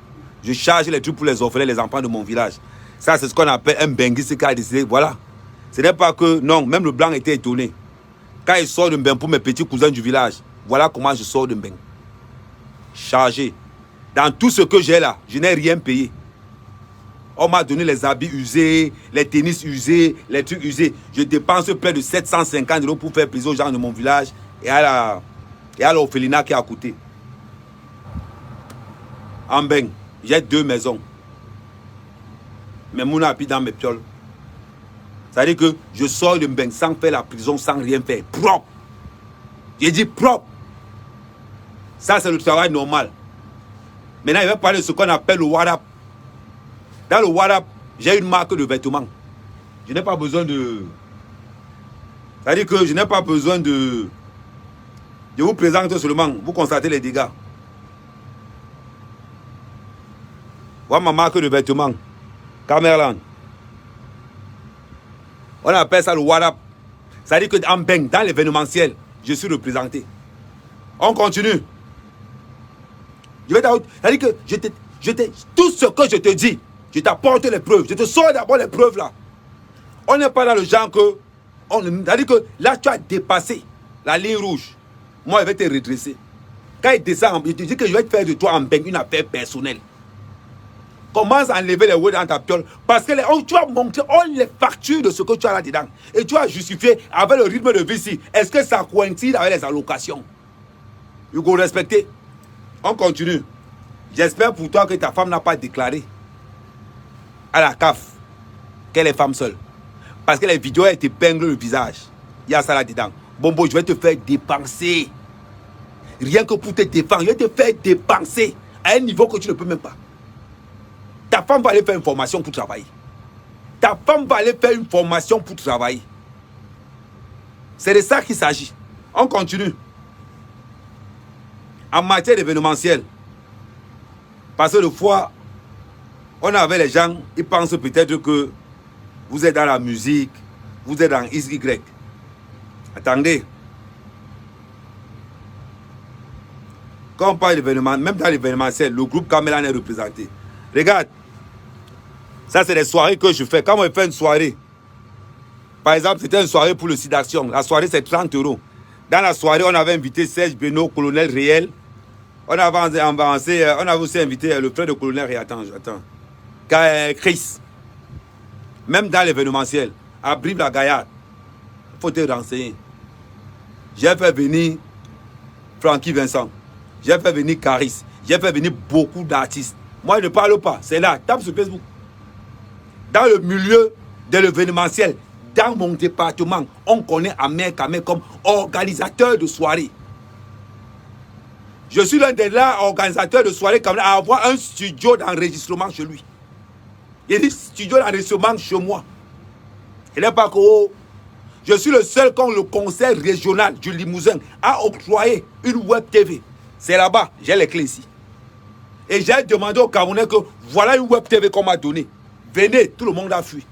je charge les trucs pour les offrir les enfants de mon village. Ça, c'est ce qu'on appelle un Mbengiste qui a décidé. Voilà. Ce n'est pas que, non, même le blanc était étonné. Quand il sort de Mbeng pour mes petits cousins du village, voilà comment je sors de Mbeng. Chargé. Dans tout ce que j'ai là, je n'ai rien payé. On m'a donné les habits usés, les tennis usés, les trucs usés. Je dépense près de 750 € pour faire plaisir aux gens de mon village et à l'orphelinat qui est à côté. En Mbeng, j'ai 2 maisons. Mais mon habite dans mes pioles. Ça veut dire que je sors de Mbeng sans faire la prison, sans rien faire. Propre. J'ai dit propre. Ça, c'est le travail normal. Maintenant, il va parler de ce qu'on appelle le WhatsApp. Dans le WhatsApp, j'ai une marque de vêtements. Je n'ai pas besoin de... C'est-à-dire que je n'ai pas besoin de... Je vous présente seulement, vous constatez les dégâts. Voilà ma marque de vêtements. Camerland. On appelle ça le WhatsApp. C'est-à-dire que en Mbeng, dans l'événementiel, je suis représenté. On continue. C'est-à-dire que tout ce que je te dis, je t'apporte les preuves. Je te sors d'abord les preuves là. On n'est pas dans le genre que... C'est-à-dire que là, tu as dépassé la ligne rouge. Moi, je vais te redresser. Quand il descend, je te dis que je vais te faire de toi en Mbeng une affaire personnelle. Commence à enlever les words dans ta piole. Parce que tu vas montrer les factures de ce que tu as là-dedans. Et tu vas justifier avec le rythme de vie ici. Est-ce que ça coïncide avec les allocations? Il faut respecter. On continue. J'espère pour toi que ta femme n'a pas déclaré à la CAF qu'elle est femme seule. Parce que les vidéos, elles t'épinglent le visage. Il y a ça là-dedans. Bombo, je vais te faire dépenser. Rien que pour te défendre, je vais te faire dépenser à un niveau que tu ne peux même pas. Ta femme va aller faire une formation pour travailler. Ta femme va aller faire une formation pour travailler. C'est de ça qu'il s'agit. On continue. En matière d'événementiel, parce que des fois, on avait les gens, ils pensent peut-être que vous êtes dans la musique, vous êtes dans XY. Attendez. Quand on parle d'événement, même dans l'événementiel, le groupe Camélan est représenté. Regarde, ça c'est des soirées que je fais. Quand on fait une soirée, par exemple, c'était une soirée pour le site d'action. La soirée c'est 30 €. Dans la soirée, on avait invité Serge Beno, colonel réel. On avait aussi invité le frère de colonel réel. Attends. Chris. Même dans l'événementiel, à Brive-la-Gaillarde, il faut te renseigner. J'ai fait venir Francky Vincent. J'ai fait venir Caris. J'ai fait venir beaucoup d'artistes. Moi, je ne parle pas. C'est là. Tape sur Facebook. Dans le milieu de l'événementiel, dans mon département, on connaît Ahmed Kamel comme organisateur de soirée. Je suis l'un des là organisateurs de soirée à avoir un studio d'enregistrement chez lui. Il dit studio d'enregistrement chez moi. Il n'est pas que je suis le seul quand le conseil régional du Limousin a octroyé une web TV. C'est là-bas, j'ai les clés ici. Et j'ai demandé aux Camerounais que voilà une web TV qu'on m'a donnée. Venez, tout le monde a fui.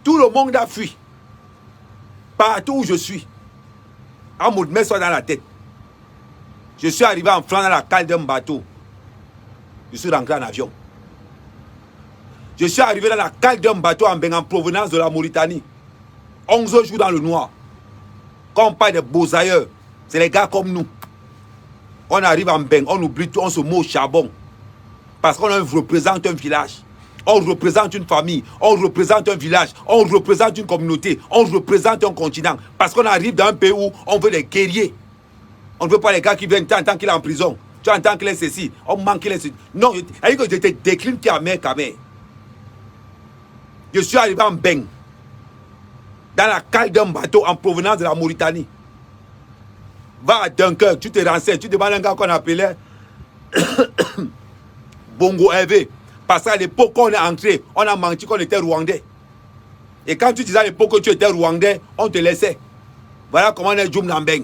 Tout le monde a fui. Partout où je suis. À me mettre ça dans la tête. Je suis arrivé en France dans la cale d'un bateau. Je suis rentré en avion. Je suis arrivé dans la cale d'un bateau en provenance de la Mauritanie. 11 jours dans le noir. Quand on parle de beaux ailleurs, c'est les gars comme nous. On arrive en Mbeng, on oublie tout, on se met au charbon. Parce qu'on représente un village. On représente une famille. On représente un village. On représente une communauté. On représente un continent. Parce qu'on arrive dans un pays où on veut les guerriers. On ne veut pas les gars qui viennent tant qu'il est en prison. Tu entends qu'il est ceci. On manque qu'il est ceci. Non, je te décline qui a mère Kamel. Je suis arrivé en Mbeng. Dans la cale d'un bateau en provenance de la Mauritanie. Va à Dunkerque, tu te renseignes, tu demandes un gars qu'on appelait Bongo Hervé. Parce qu'à l'époque, quand on est entré, on a menti qu'on était rwandais. Et quand tu disais à l'époque que tu étais rwandais, on te laissait. Voilà comment on est Djoum Nambeng.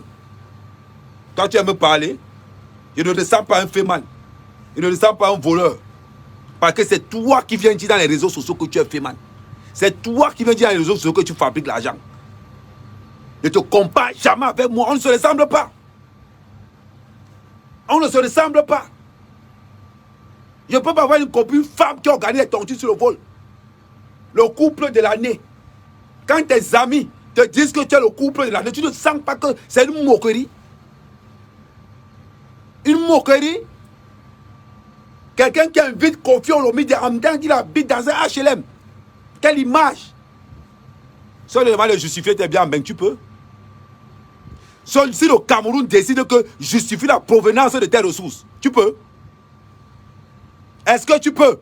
Toi, tu aimes parler. Je ne te sens pas un féman. Je ne te sens pas un voleur. Parce que c'est toi qui viens dire dans les réseaux sociaux que tu es féman. C'est toi qui viens dire dans les réseaux sociaux que tu fabriques l'argent. Ne te compare jamais avec moi. On ne se ressemble pas. On ne se ressemble pas. Je ne peux pas avoir une copine femme qui organise les tontines sur le vol. Le couple de l'année. Quand tes amis te disent que tu es le couple de l'année, tu ne sens pas que c'est une moquerie. Une moquerie. Quelqu'un qui invite Kofi Olomide en même temps qu'il habite dans un HLM. Quelle image. Si on demande de justifier tes biens, ben tu peux. Si le Cameroun décide que justifie la provenance de tes ressources, tu peux. Est-ce que tu peux?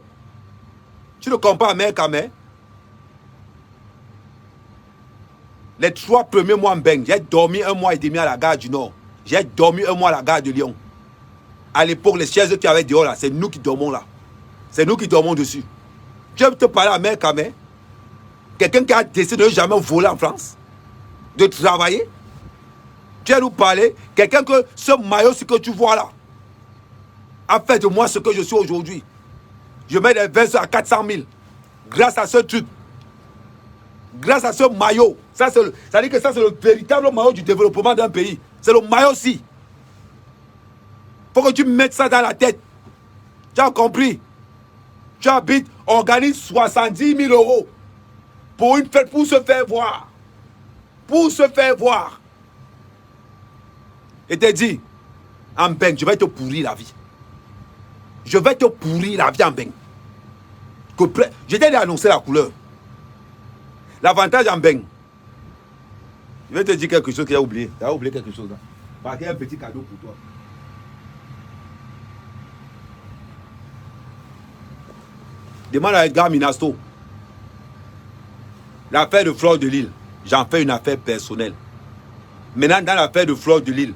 Tu ne comprends pas, mec, Kamel? Les 3 premiers mois en Beng, j'ai dormi 1 mois et demi à la gare du Nord. J'ai dormi 1 mois à la gare de Lyon. À l'époque, les chaises qui avaient dehors là, c'est nous qui dormons là. C'est nous qui dormons dessus. Je vais te parler à Mère Kamé. Quelqu'un qui a décidé de ne jamais voler en France, de travailler. Tu vas nous parler, quelqu'un que ce maillot, ce que tu vois là, a fait de moi ce que je suis aujourd'hui. Je mets des verses à 400 000 grâce à ce truc. Grâce à ce maillot. Ça veut dire que ça, c'est le véritable maillot du développement d'un pays. C'est le maillot-ci. Il faut que tu mettes ça dans la tête. Tu as compris? Tu habites, organise 70 000 euros pour une fête, pour se faire voir. Pour se faire voir. Et t'es dit, en Beng, je vais te pourrir la vie. Je vais te pourrir la vie en Beng. Je t'ai annoncé la couleur. L'avantage en Beng. Je vais te dire quelque chose que j'ai oublié. Tu as oublié quelque chose là. Parce qu'il y a un petit cadeau pour toi. Demande à Edgar Minasto. L'affaire de Fleur de Lille, j'en fais une affaire personnelle. Maintenant, dans l'affaire de Fleur de Lille,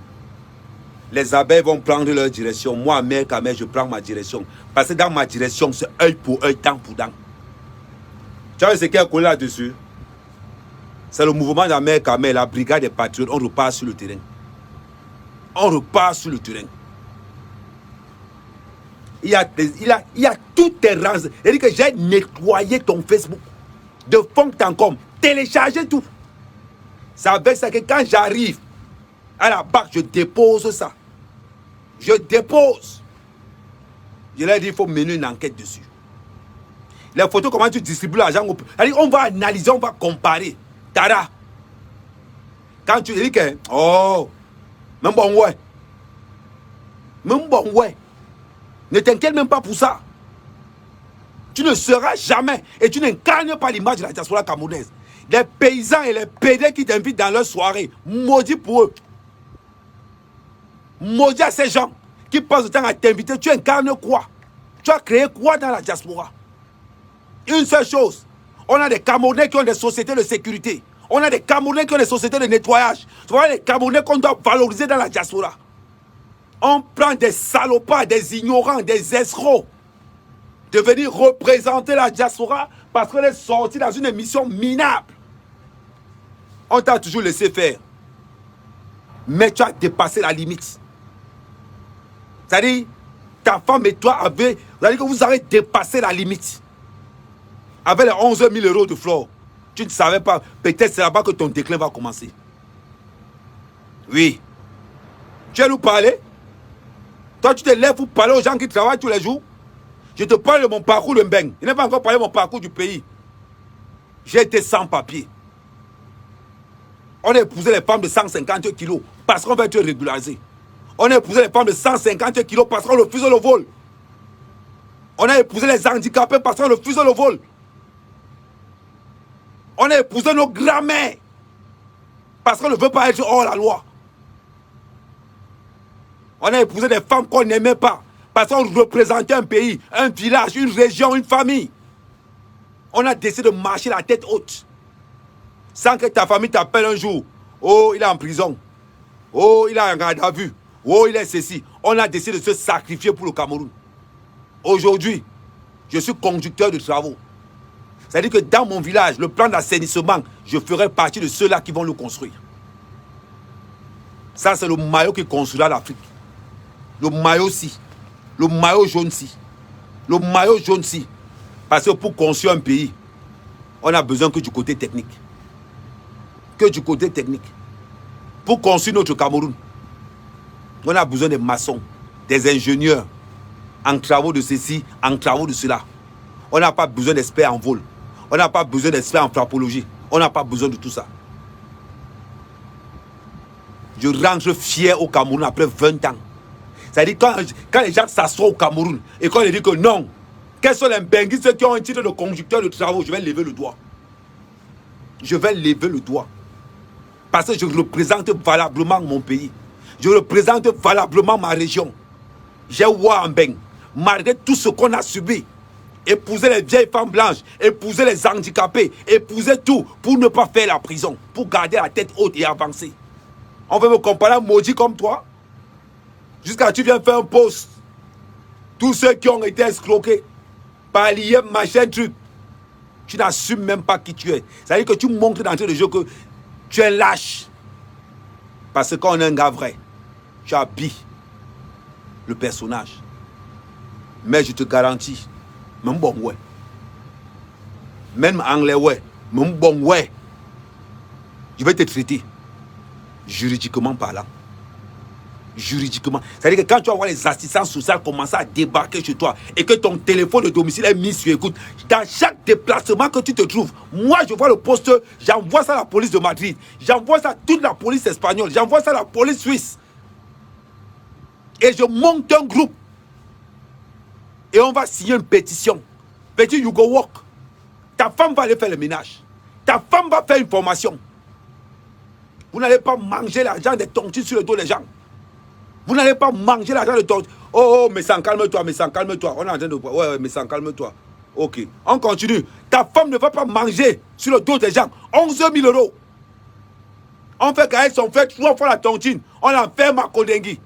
les abeilles vont prendre leur direction. Moi, Mère Kamé, je prends ma direction. Parce que dans ma direction, c'est œil pour œil, dent pour dent. Tu vois ce qu'il y a collé là-dessus? C'est le mouvement de la Mère Kamé, la brigade des patriotes. On repart sur le terrain. On repart sur le terrain. Il y a toutes tes rangs. C'est-à-dire que j'ai nettoyé ton Facebook de fond en comble. Téléchargé tout. C'est avec ça que quand j'arrive à la BAC, je dépose ça. Je dépose. Je leur dis, il faut mener une enquête dessus. Les photos, comment tu distribues l'argent? On va analyser, on va comparer. Tada. Quand tu dis que, oh, même bon ouais. Même bon ouais. Ne t'inquiète même pas pour ça. Tu ne seras jamais, et tu n'incarnes pas l'image de la diaspora camerounaise. Les paysans et les PD qui t'invitent dans leur soirée, maudit pour eux. Maudit à ces gens qui passent le temps à t'inviter. Tu incarnes quoi? Tu as créé quoi dans la diaspora? Une seule chose. On a des Camerounais qui ont des sociétés de sécurité. On a des Camerounais qui ont des sociétés de nettoyage. On a des Camerounais qu'on doit valoriser dans la diaspora. On prend des salopards, des ignorants, des escrocs de venir représenter la diaspora parce qu'on est sorti dans une émission minable. On t'a toujours laissé faire. Mais tu as dépassé la limite. C'est-à-dire, ta femme et toi avez... C'est-à-dire que vous avez dépassé la limite. Avec les 11 000 euros de flore, tu ne savais pas. Peut-être c'est là-bas que ton déclin va commencer. Oui. Tu vas nous parler? Toi, tu te lèves pour parler aux gens qui travaillent tous les jours. Je te parle de mon parcours de Mbeng. Je n'ai pas encore parlé de mon parcours du pays. J'ai été sans papier. On a épousé les femmes de 150 kilos parce qu'on va être régularisé. On a épousé les femmes de 150 kilos parce qu'on refuse le vol. On a épousé les handicapés parce qu'on refuse le vol. On a épousé nos grands-mères parce qu'on ne veut pas être hors la loi. On a épousé des femmes qu'on n'aimait pas parce qu'on représentait un pays, un village, une région, une famille. On a décidé de marcher la tête haute. Sans que ta famille t'appelle un jour. Oh, il est en prison. Oh, il est en garde à vue. Oh, il est ceci. On a décidé de se sacrifier pour le Cameroun. Aujourd'hui, je suis conducteur de travaux. C'est-à-dire que dans mon village, le plan d'assainissement, je ferai partie de ceux-là qui vont le construire. Ça, c'est le maillot qui construira l'Afrique. Le maillot-ci. Le maillot jaune-ci. Le maillot jaune-ci. Parce que pour construire un pays, on a besoin que du côté technique. Que du côté technique. Pour construire notre Cameroun, on a besoin des maçons, des ingénieurs, en travaux de ceci, en travaux de cela. On n'a pas besoin d'experts en vol. On n'a pas besoin d'experts en frappologie. On n'a pas besoin de tout ça. Je rentre fier au Cameroun après 20 ans. C'est-à-dire quand les gens s'assoient au Cameroun et quand ils disent que non, quels sont les benguistes qui ont un titre de conducteur de travaux, je vais lever le doigt. Je vais lever le doigt. Parce que je représente valablement mon pays. Je représente valablement ma région. J'ai oué en Beng. Malgré tout ce qu'on a subi, épouser les vieilles femmes blanches, épouser les handicapés, épouser tout pour ne pas faire la prison, pour garder la tête haute et avancer. On veut me comparer à un maudit comme toi. Jusqu'à tu viens faire un post. Tous ceux qui ont été escroqués par l'IM, machin, truc. Tu n'assumes même pas qui tu es. C'est-à-dire que tu montres d'entrée de jeu que tu es lâche. Parce qu'on est un gars vrai. Tu habilles le personnage. Mais je te garantis, même bon ouais. Même anglais ouais. Même bon ouais. Je vais te traiter. Juridiquement parlant. Juridiquement. C'est-à-dire que quand tu vas voir les assistants sociaux commencer à débarquer chez toi et que ton téléphone de domicile est mis sur écoute, dans chaque déplacement que tu te trouves, moi je vois le poste, j'envoie ça à la police de Madrid, j'envoie ça à toute la police espagnole, j'envoie ça à la police suisse. Et je monte un groupe. Et on va signer une pétition. Petit, you go work. Ta femme va aller faire le ménage. Ta femme va faire une formation. Vous n'allez pas manger l'argent des tontines sur le dos des gens. Vous n'allez pas manger l'argent de tontines. Oh, mais sans calme-toi, mais sans calme-toi. On est en train de... Ouais, mais sans calme-toi. Ok, on continue. Ta femme ne va pas manger sur le dos des gens. 11 000 €. On fait qu'avec son frère 3 fois la tontine. On enferme à Kodengui.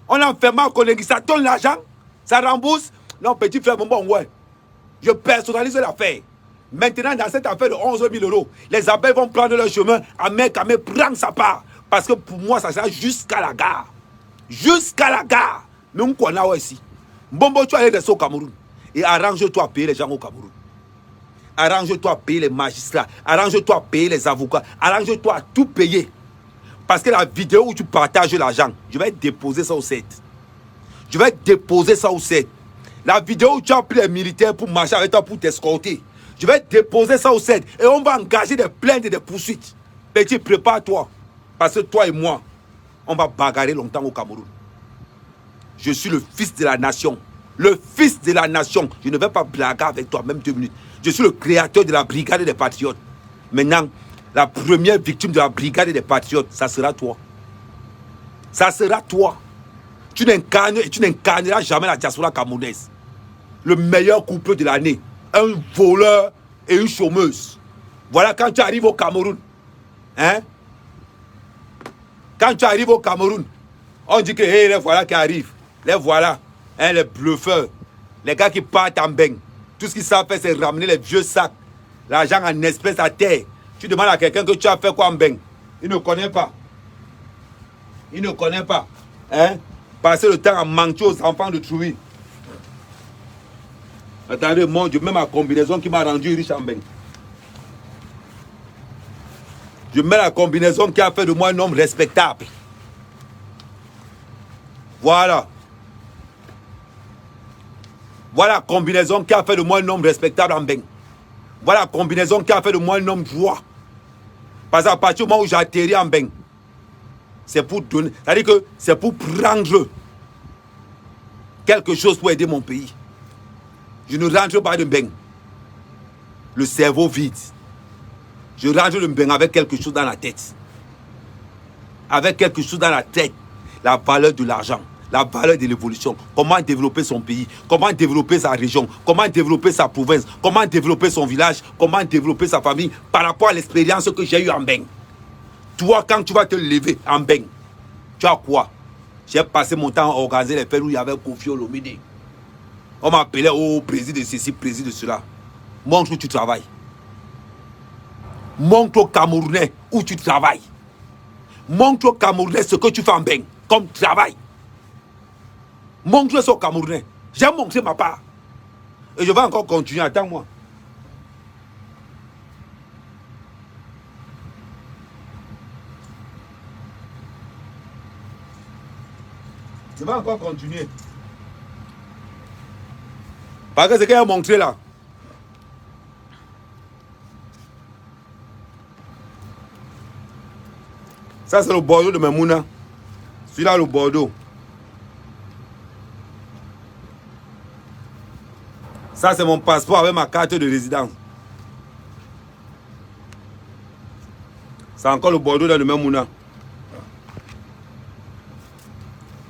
On enferme à Kodengui. Ça donne l'argent. Ça rembourse. Non, petit frère, bon, ouais. Je personnalise l'affaire. Maintenant, dans cette affaire de 11 000 €, les abeilles vont prendre leur chemin. Ahmed Kamé prend sa part. Parce que pour moi, ça sera jusqu'à la gare. Jusqu'à la gare. Mais on connaît aussi. Bombo, tu vas aller rester au Cameroun. Et arrange-toi à payer les gens au Cameroun. Arrange-toi à payer les magistrats. Arrange-toi à payer les avocats. Arrange-toi à tout payer. Parce que la vidéo où tu partages l'argent, je vais déposer ça au 7. Je vais déposer ça au 7. La vidéo où tu as pris les militaires pour marcher avec toi, pour t'escorter. Je vais déposer ça au 7. Et on va engager des plaintes et des poursuites. Petit, prépare-toi. Parce que toi et moi, on va bagarrer longtemps au Cameroun. Je suis le fils de la nation. Le fils de la nation. Je ne vais pas blaguer avec toi, même 2 minutes. Je suis le créateur de la brigade des patriotes. Maintenant, la première victime de la brigade des patriotes, ça sera toi. Ça sera toi. Tu n'incarnes et tu n'incarneras jamais la diaspora camerounaise. Le meilleur couple de l'année. Un voleur et une chômeuse. Voilà quand tu arrives au Cameroun. Hein? Quand tu arrives au Cameroun, on dit que hey, les voilà qui arrivent. Les voilà. Hein, les bluffeurs. Les gars qui partent en beigne. Tout ce qu'ils savent faire, c'est ramener les vieux sacs. L'argent en espèces à terre. Tu demandes à quelqu'un que tu as fait quoi en beigne. Il ne connaît pas. Il ne connaît pas. Hein? Passer le temps à mentir aux enfants de Trouy. Attendez, mon Dieu, même ma combinaison qui m'a rendu riche en beigne. Je mets la combinaison qui a fait de moi un homme respectable. Voilà. Voilà la combinaison qui a fait de moi un homme respectable en beigne. Voilà la combinaison qui a fait de moi un homme droit. Parce qu'à partir du moment où j'ai atterri en beigne, c'est pour donner, c'est-à-dire que c'est pour prendre quelque chose pour aider mon pays. Je ne rentre pas de beigne. Le cerveau vide. Je rentre de beigne avec quelque chose dans la tête. Avec quelque chose dans la tête. La valeur de l'argent. La valeur de l'évolution. Comment développer son pays. Comment développer sa région. Comment développer sa province. Comment développer son village. Comment développer sa famille. Par rapport à l'expérience que j'ai eue en beigne. Toi, quand tu vas te lever en beigne, tu as quoi? J'ai passé mon temps à organiser les fêtes où il y avait Kofi Olomide. On m'appelait au président de ceci, président de cela. Montre où tu travailles. Montre aux Camerounais où tu travailles. Montre aux Camerounais ce que tu fais en beigne, comme travail. Montre ça aux Camerounais. J'ai montré ma part. Et je vais encore continuer. Attends-moi. Je vais encore continuer. Parce que ce qu'il a montré là. Ça c'est le Bordeaux de Memouna. Celui-là le Bordeaux. Ça c'est mon passeport avec ma carte de résidence. C'est encore le Bordeaux dans le Memouna.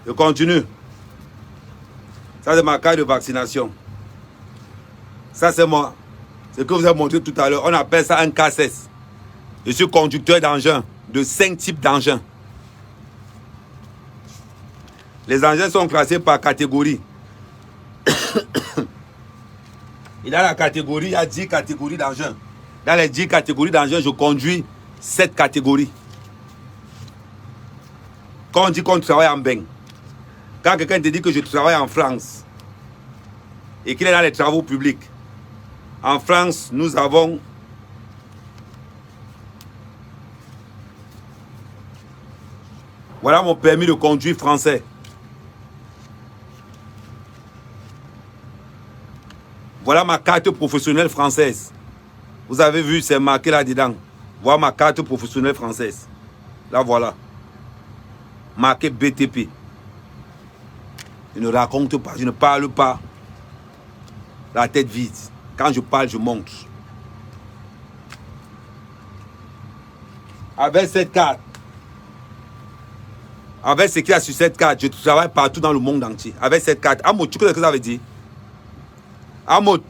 Je continue. Ça c'est ma carte de vaccination. Ça, c'est moi. Ce que vous avez montré tout à l'heure. On appelle ça un K16. Je suis conducteur d'engins, de 5 types d'engins. Les engins sont classés par catégorie. Il y a la catégorie, il y a 10 catégories d'engins. Dans les 10 catégories d'engins, je conduis 7 catégories. Quand on dit qu'on travaille en Beng, quand quelqu'un te dit que je travaille en France et qu'il est dans les travaux publics, en France, nous avons voilà mon permis de conduire français. Voilà ma carte professionnelle française. Vous avez vu, c'est marqué là-dedans. Voilà ma carte professionnelle française. Là, voilà. Marqué BTP. Je ne raconte pas, je ne parle pas. La tête vide. Quand je parle, je montre. Avec cette carte, avec ce qu'il y a sur cette carte, je travaille partout dans le monde entier. Avec cette carte. Amoud, tu sais ce que ça veut dire? Amoud,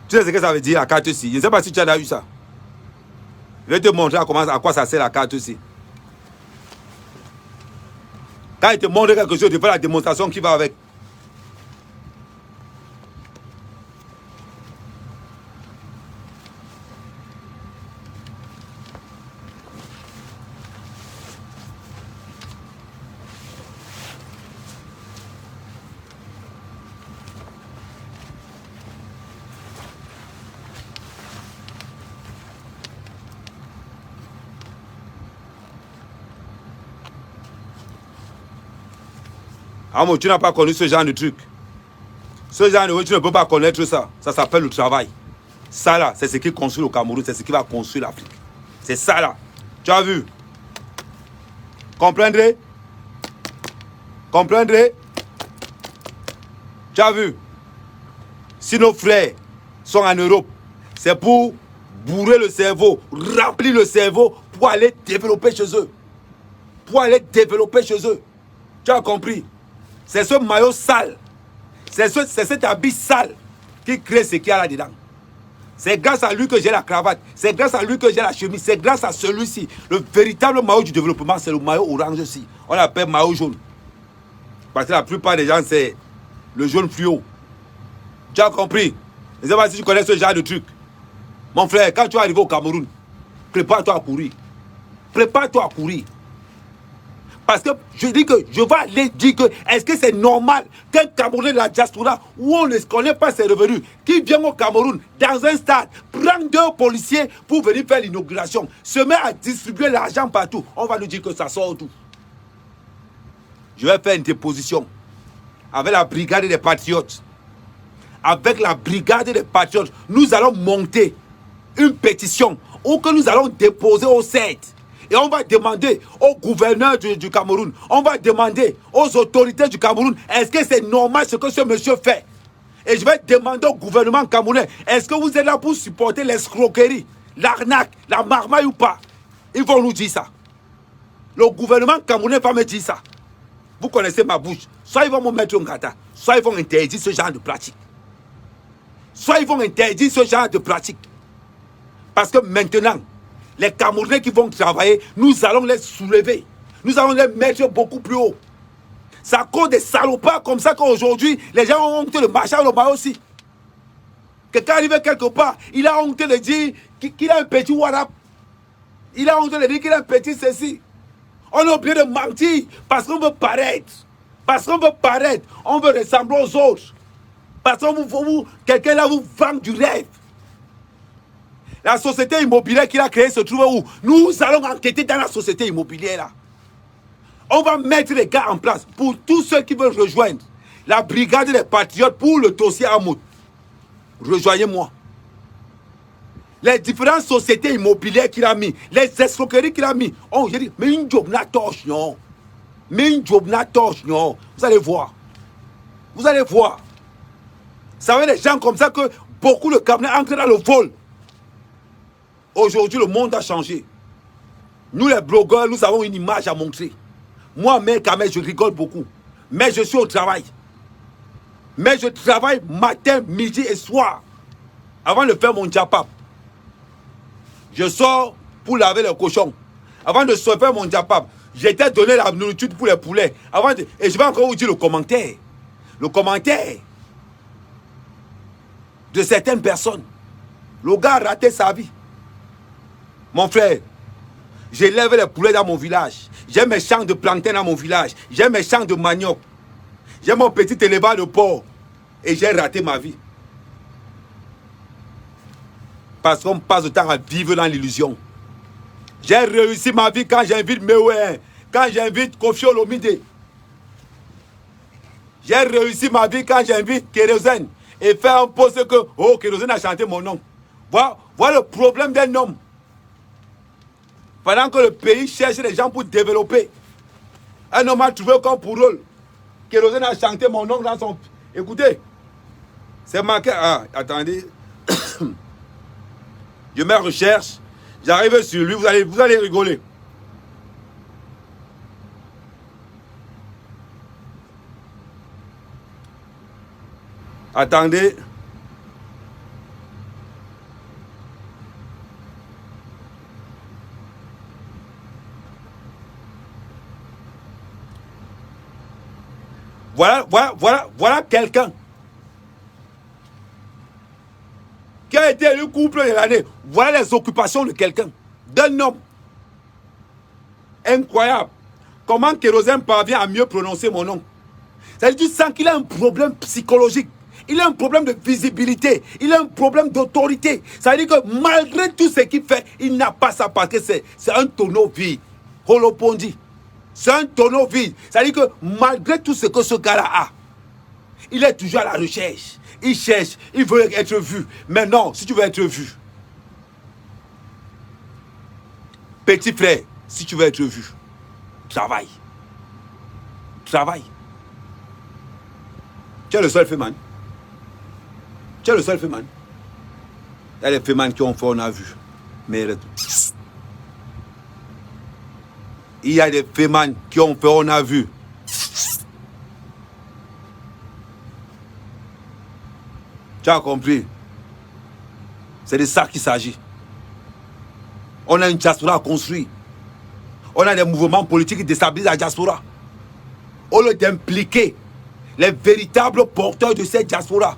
tu sais ce que ça veut dire la carte-ci? Je ne sais pas si tu as déjà eu ça. Je vais te montrer à quoi ça sert la carte-ci. Quand il te montre quelque chose, tu fais la démonstration qui va avec. Amo, tu n'as pas connu ce genre de truc. Ce genre de truc, tu ne peux pas connaître ça. Ça s'appelle le travail. Ça là, c'est ce qui construit le Cameroun, c'est ce qui va construire l'Afrique. C'est ça là. Tu as vu? Comprendrez? Comprendrez? Tu as vu? Si nos frères sont en Europe, c'est pour bourrer le cerveau, remplir le cerveau pour aller développer chez eux. Pour aller développer chez eux. Tu as compris? C'est ce maillot sale, c'est cet habit sale qui crée ce qu'il y a là-dedans. C'est grâce à lui que j'ai la cravate, c'est grâce à lui que j'ai la chemise, c'est grâce à celui-ci. Le véritable maillot du développement, c'est le maillot orange aussi. On l'appelle maillot jaune. Parce que la plupart des gens, c'est le jaune fluo. Tu as compris? Je ne sais pas si tu connais ce genre de truc. Mon frère, quand tu es arrivé au Cameroun, prépare-toi à courir. Prépare-toi à courir. Parce que je dis que je vais aller dire que est-ce que c'est normal qu'un Camerounais de la diaspora où on ne connaît pas ses revenus, qui vient au Cameroun dans un stade, prend 2 policiers pour venir faire l'inauguration, se met à distribuer l'argent partout. On va nous dire que ça sort tout. Je vais faire une déposition avec la brigade des patriotes. Avec la brigade des patriotes, nous allons monter une pétition ou que nous allons déposer au CED. Et on va demander au gouverneur du Cameroun, on va demander aux autorités du Cameroun, est-ce que c'est normal ce que ce monsieur fait? Et je vais demander au gouvernement camerounais, est-ce que vous êtes là pour supporter l'escroquerie, l'arnaque, la marmaille ou pas? Ils vont nous dire ça. Le gouvernement camerounais va me dire ça. Vous connaissez ma bouche. Soit ils vont me mettre un gata, soit ils vont interdire ce genre de pratique. Soit ils vont interdire ce genre de pratique. Parce que maintenant, les Camerounais qui vont travailler, nous allons les soulever. Nous allons les mettre beaucoup plus haut. C'est à cause des salopards comme ça qu'aujourd'hui, les gens ont honte de marcher au bas aussi. Quelqu'un arrive quelque part, il a honte de dire qu'il a un petit WhatsApp. Il a honte de dire qu'il a un petit ceci. On a oublié de mentir parce qu'on veut paraître. Parce qu'on veut paraître. On veut ressembler aux autres. Parce que quelqu'un là vous vend du rêve. La société immobilière qu'il a créée se trouve où? Nous allons enquêter dans la société immobilière là. On va mettre les gars en place pour tous ceux qui veulent rejoindre la brigade des patriotes pour le dossier Amoud. Rejoignez-moi. Les différentes sociétés immobilières qu'il a mis, les escroqueries qu'il a mis. Oh, j'ai dit, mais une job n'a torche, non. Mais une job n'a torche, non. Vous allez voir. Vous allez voir. Ça veut des gens comme ça que beaucoup de Camerounais entrent dans le vol. Aujourd'hui, le monde a changé. Nous, les blogueurs, nous avons une image à montrer. Moi, mec, je rigole beaucoup. Mais je suis au travail. Mais je travaille matin, midi et soir. Avant de faire mon djapap, je sors pour laver les cochons. Avant de faire mon djapap, j'étais donné la nourriture pour les poulets. Et je vais encore vous dire le commentaire. Le commentaire de certaines personnes. Le gars a raté sa vie. Mon frère, j'élève les poulets dans mon village. J'ai mes champs de plantain dans mon village. J'ai mes champs de manioc. J'ai mon petit élevage de porc. Et j'ai raté ma vie. Parce qu'on passe le temps à vivre dans l'illusion. J'ai réussi ma vie quand j'invite Meoué, quand j'invite Kofi Olomide. J'ai réussi ma vie quand j'invite Kérosène et faire un poste que, oh, Kérosène a chanté mon nom. Voilà le problème d'un homme. Pendant que le pays cherche des gens pour développer, un homme a trouvé comme pour rôle. Kérosène a chanté mon nom dans son... Écoutez, c'est marqué... Ah, attendez. Je mets recherche, j'arrive sur lui, vous allez rigoler. Attendez. Voilà quelqu'un qui a été élu couple de l'année. Voilà les occupations de quelqu'un, d'un homme. Incroyable. Comment Kérosène parvient à mieux prononcer mon nom? Ça veut dire, tu sens qu'il a un problème psychologique. Il a un problème de visibilité. Il a un problème d'autorité. Ça veut dire que malgré tout ce qu'il fait, il n'a pas ça parce que c'est un tonneau vide. Holopondi. C'est un tonneau vide. Ça veut dire que malgré tout ce que ce gars-là a, il est toujours à la recherche. Il cherche, il veut être vu. Mais non, si tu veux être vu, petit frère, si tu veux être vu, travaille. Travaille. Tu es le seul féman. Tu es le seul féman. Il y a les fémans qui ont fait, on a vu. Mais il y a des fémans qui ont fait, on a vu. Tu as compris? C'est de ça qu'il s'agit. On a une diaspora à construire. On a des mouvements politiques qui déstabilisent la diaspora. Au lieu d'impliquer les véritables porteurs de cette diaspora.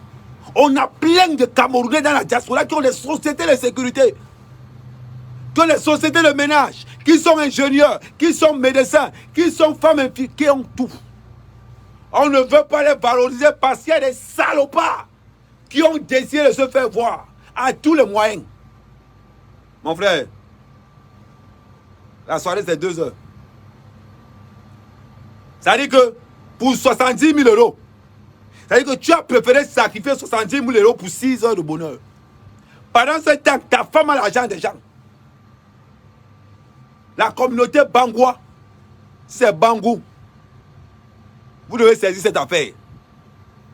On a plein de Camerounais dans la diaspora qui ont des sociétés de sécurité, qui ont des sociétés de ménage, qui sont ingénieurs, qui sont médecins, qui sont femmes infirmières, qui ont tout. On ne veut pas les valoriser parce qu'il y a des salopards qui ont décidé de se faire voir à tous les moyens. Mon frère, la soirée c'est 2 heures. Ça veut dire que pour 70 000 euros, ça veut dire que tu as préféré sacrifier 70 000 euros pour 6 heures de bonheur. Pendant ce temps, ta femme a l'argent des gens. La communauté Bangoua, c'est Bangou. Vous devez saisir cette affaire.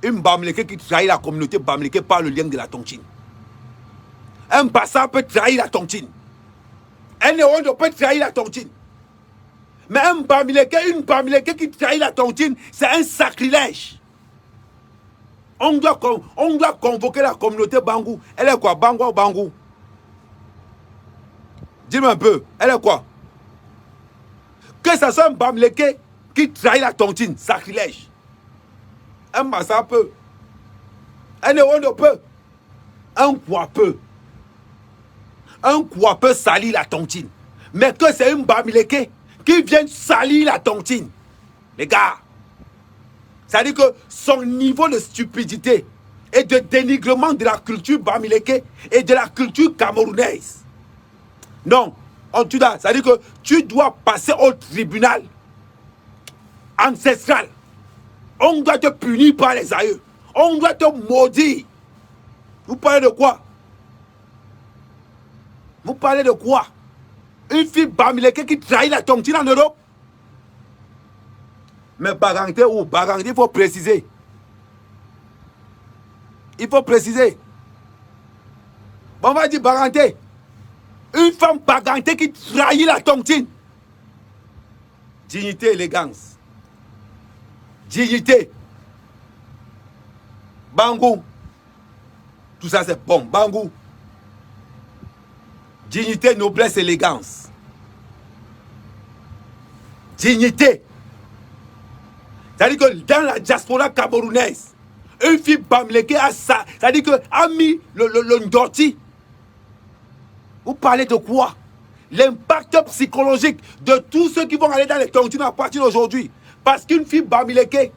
Une Bamileke qui trahit la communauté Bamileke par le lien de la tontine. Un Bassa peut trahir la tontine. Un Néondo peut trahir la tontine. Mais une Bamileke qui trahit la tontine, c'est un sacrilège. On doit convoquer la communauté Bangou. Elle est quoi? Bangou ou Bangou? Dis-moi un peu. Elle est quoi? Que ce soit un Bamileke qui trahit la tontine, sacrilège. Un Massa peut. Un Néondo peut. Un Kwa peut. Un Kwa peut salir la tontine. Mais que c'est une Bamileke qui vient salir la tontine. Les gars, ça veut dire que son niveau de stupidité et de dénigrement de la culture Bamileke et de la culture camerounaise. Non, ça veut dire que tu dois passer au tribunal ancestral. On doit te punir par les aïeux. On doit te maudire. Vous parlez de quoi? Vous parlez de quoi? Une fille Bamileke qui trahit la tontine en Europe? Mais Bagangté ou Bagangté, il faut préciser. Il faut préciser. Bon, on va dire Bagangté. Une femme Bagangté qui trahit la tontine. Dignité, élégance. Dignité. Bangou. Tout ça, c'est bon. Bangou. Dignité, noblesse, élégance. Dignité. C'est-à-dire que dans la diaspora camerounaise, une fille Bamileke a ça. C'est-à-dire qu'a mis le Ndorti. Vous parlez de quoi? L'impact psychologique de tous ceux qui vont aller dans les tontines à partir d'aujourd'hui. Parce qu'une fille Bamileke,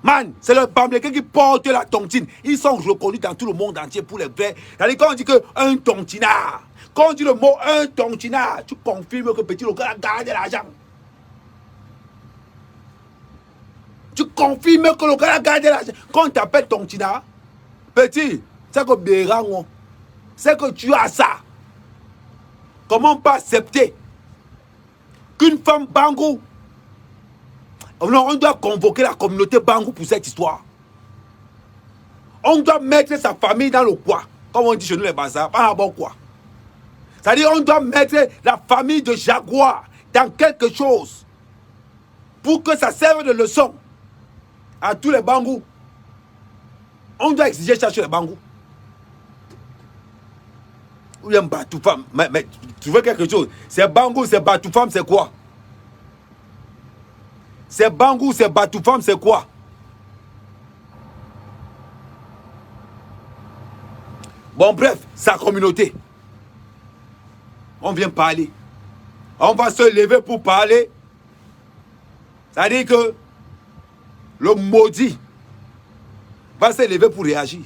man, c'est le Bamileke qui porte la tontine. Ils sont reconnus dans tout le monde entier pour les vrais. C'est-à-dire quand on dit qu'un tontinard, quand on dit le mot un tontinard, tu confirmes que petit local a gardé l'argent. Tu confirmes que le gars a gardé l'argent. Quand on t'appelle tontinard, petit, c'est que Bérango, c'est que tu as ça. Comment pas accepter qu'une femme Bangou, on doit convoquer la communauté Bangou pour cette histoire. On doit mettre sa famille dans le quoi. Comme on dit chez nous les bazars, pas un bon quoi. C'est-à-dire on doit mettre la famille de Jaguar dans quelque chose pour que ça serve de leçon à tous les Bangou. On doit exiger ça sur les Bangou. Ou bien Batoufam. Mais tu veux quelque chose? C'est Bangou, c'est Batoufam, c'est quoi? C'est Bangou, c'est Batoufam, c'est quoi? Bon, bref, sa communauté. On vient parler. On va se lever pour parler. C'est-à-dire que le maudit va se lever pour réagir.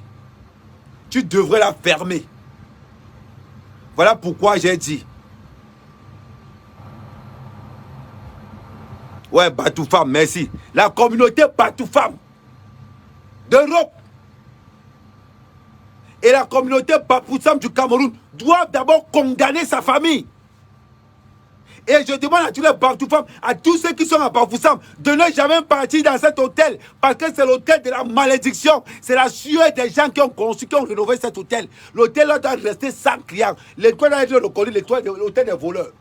Tu devrais la fermer. Voilà pourquoi j'ai dit. Ouais, Batoufam, merci. La communauté Batoufam d'Europe et la communauté Bafoussam du Cameroun doivent d'abord condamner sa famille. Et je demande à tous les Batoufam, à tous ceux qui sont à Bafoussam, de ne jamais partir dans cet hôtel. Parce que c'est l'hôtel de la malédiction. C'est la sueur des gens qui ont construit, qui ont rénové cet hôtel. L'hôtel doit rester sans clients. L'étoile doit être reconnue, l'hôtel des voleurs.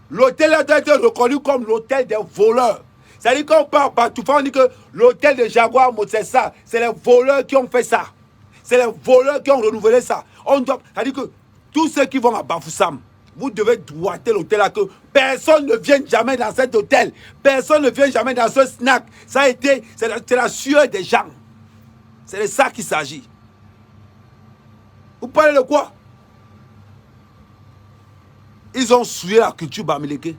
L'hôtel doit être reconnu comme l'hôtel des voleurs. C'est-à-dire qu'on parle Batoufam, on dit que l'hôtel de Jaguar, c'est ça. C'est les voleurs qui ont fait ça. C'est les voleurs qui ont renouvelé ça. C'est-à-dire que tous ceux qui vont à Bafoussam, vous devez droiter l'hôtel là, que personne ne vienne jamais dans cet hôtel. Personne ne vient jamais dans ce snack. Ça a été, c'est la sueur des gens. C'est de ça qu'il s'agit. Vous parlez de quoi? Ils ont souillé la culture Bamileke,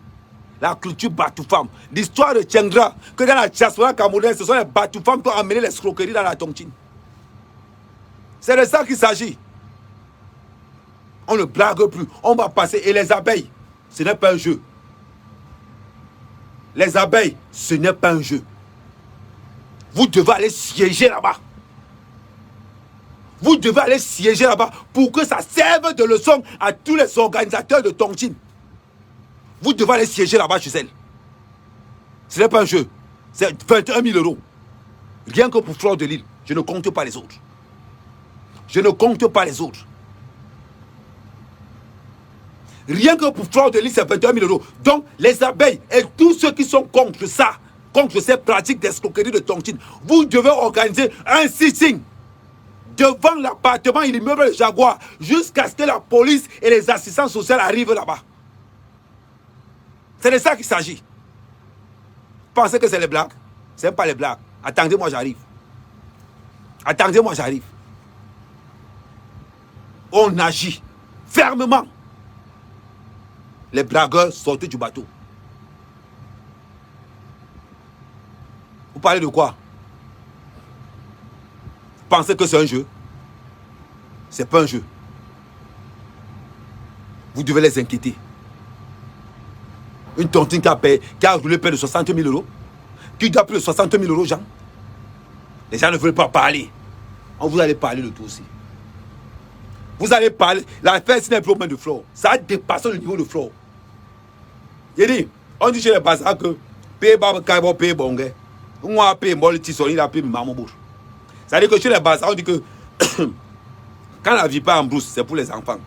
la culture Batoufam. L'histoire de Tiendra, que dans la diaspora camerounaise, ce sont les Batoufam qui ont amené l'escroquerie dans la tontine. C'est de ça qu'il s'agit. On ne blague plus. On va passer. Et les abeilles, ce n'est pas un jeu. Les abeilles, ce n'est pas un jeu. Vous devez aller siéger là-bas. Vous devez aller siéger là-bas pour que ça serve de leçon à tous les organisateurs de tontine. Vous devez aller siéger là-bas chez elle. Ce n'est pas un jeu. C'est 21 000 €. Rien que pour Fleur de Lille. Je ne compte pas les autres. Je ne compte pas les autres. Rien que pour Fleur de Lille, c'est 21 000 €. Donc, les abeilles et tous ceux qui sont contre ça, contre ces pratiques d'escroquerie de tontine, vous devez organiser un sitting devant l'appartement et l'immeuble de Jaguar jusqu'à ce que la police et les assistants sociaux arrivent là-bas. C'est de ça qu'il s'agit. Vous pensez que c'est les blagues? Ce n'est pas les blagues. Attendez-moi, j'arrive. Attendez-moi, j'arrive. On agit fermement. Les blagueurs sortent du bateau. Vous parlez de quoi? Vous pensez que c'est un jeu? Ce n'est pas un jeu. Vous devez les inquiéter. Une tontine qui a roulé près de 60 000 €, qui doit plus de 60 000 € aux gens. Les gens ne veulent pas parler. On vous allez parler de tout aussi. Vous allez parler. L'affaire, ce n'est plus au moins de Flore. Ça a dépassé le niveau de Flore. Il dit, on dit chez les bazars que paye baba kaibo paye bonge. On a payé moi le tisson, il a payé maman bouche. C'est-à-dire que chez les bazars, on dit que quand la vie part en brousse, c'est pour les enfants.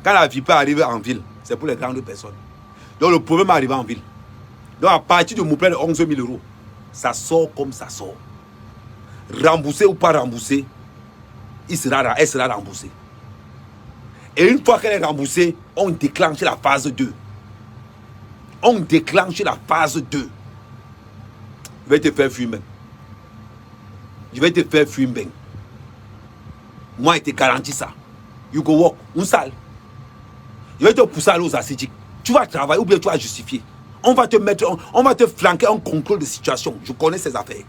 Quand la vie part arrive en ville, c'est pour les grandes personnes. Donc le problème arrive en ville. Donc à partir de mon plein de 11 000 €, ça sort comme ça sort. Remboursé ou pas remboursé, elle sera remboursée. Et une fois qu'elle est remboursée, on déclenche la phase 2. On déclenche la phase 2. Je vais te faire fumer. Je vais te faire fumer. Moi, je te garantis ça. You go work. Une salle. Je vais te pousser à l'eau acidique. Tu vas travailler ou bien tu vas justifier. On va te mettre, on va te flanquer en contrôle de situation. Je connais ces affaires.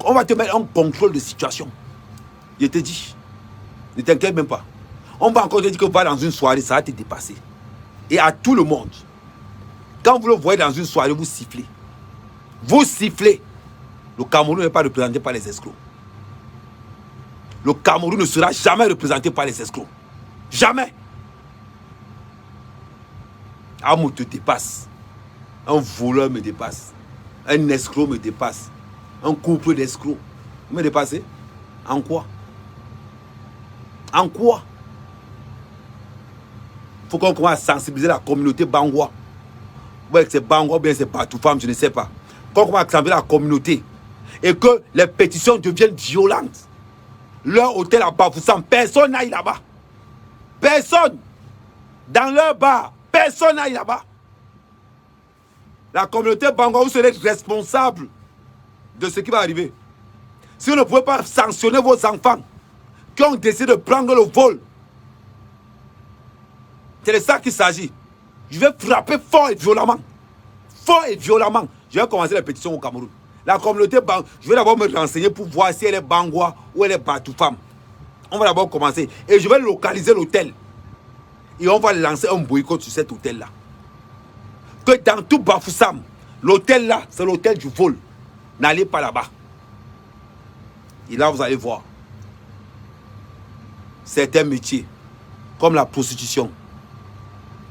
On va te mettre en contrôle de situation. Je te dis. Ne t'inquiète même pas. On va encore te dire que va dans une soirée, ça va te dépasser. Et à tout le monde, quand vous le voyez dans une soirée, vous sifflez. Vous sifflez. Le Cameroun n'est pas représenté par les escrocs. Le Cameroun ne sera jamais représenté par les escrocs. Jamais. Amour te dépasse. Un voleur me dépasse. Un escroc me dépasse. Un couple d'escrocs. Vous me dépassez? En quoi? En quoi? Il faut qu'on commence à sensibiliser la communauté Bangwa. Ouais, c'est Bangwa, bien c'est pas toute femme, je ne sais pas. Qu'on commence à sensibiliser la communauté. Et que les pétitions deviennent violentes. Leur hôtel à Bafoussam, personne n'aille là-bas. Personne. Dans leur bar, personne n'aille là-bas. La communauté Bangwa, vous serez responsable de ce qui va arriver. Si vous ne pouvez pas sanctionner vos enfants qui ont décidé de prendre le vol, c'est de ça qu'il s'agit. Je vais frapper fort et violemment. Fort et violemment. Je vais commencer les pétitions au Cameroun. La communauté Bangwa, je vais d'abord me renseigner pour voir si elle est Bangwa ou elle est Batoufam. On va d'abord commencer. Et je vais localiser l'hôtel. Et on va lancer un boycott sur cet hôtel-là. Que dans tout Bafoussam, l'hôtel là, c'est l'hôtel du vol. N'allez pas là-bas. Et là, vous allez voir. Certains métiers, comme la prostitution,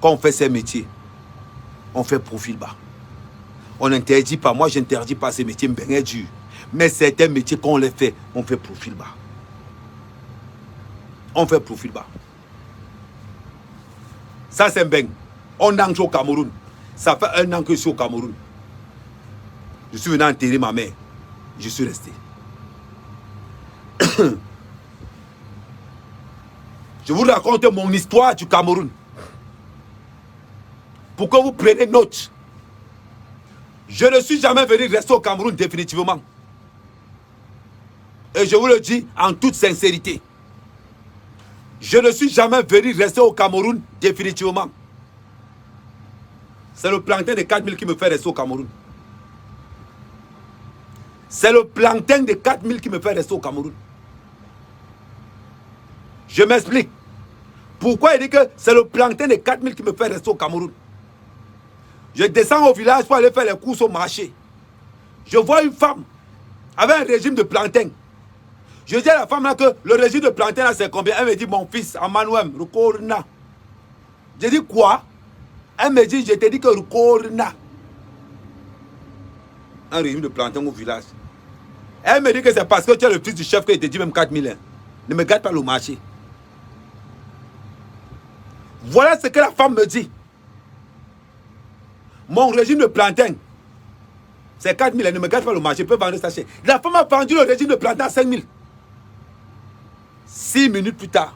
quand on fait ces métiers, on fait profil bas. On n'interdit pas, moi je n'interdis pas ces métiers, mais dur. Mais certains métiers, quand on les fait, on fait profil bas. On fait profil bas. Ça c'est un beng. On entre au Cameroun. Ça fait 1 an que je suis au Cameroun. Je suis venu enterrer ma mère. Je suis resté. Je vous raconte mon histoire du Cameroun. Pour que vous preniez note. Je ne suis jamais venu rester au Cameroun définitivement. Et je vous le dis en toute sincérité. Je ne suis jamais venu rester au Cameroun définitivement. C'est le plantain de 4000 qui me fait rester au Cameroun. C'est le plantain de 4000 qui me fait rester au Cameroun. Je m'explique. Pourquoi il dit que c'est le plantain de 4000 qui me fait rester au Cameroun? Je descends au village pour aller faire les courses au marché. Je vois une femme avec un régime de plantain. Je dis à la femme là que le régime de plantain là c'est combien? Elle me dit mon fils, Emmanuel, Rukorna. Je dis quoi? Elle me dit, je te dis que Rukorna. Un régime de plantain au village. Elle me dit que c'est parce que tu es le fils du chef que je te dis même 4000. Hein. Ne me gâte pas le marché. Voilà ce que la femme me dit. Mon régime de plantain, c'est 4000. Elle ne me gâte pas le marché. Je peux vendre ça cher. La femme a vendu le régime de plantain à 5000. 6 minutes plus tard,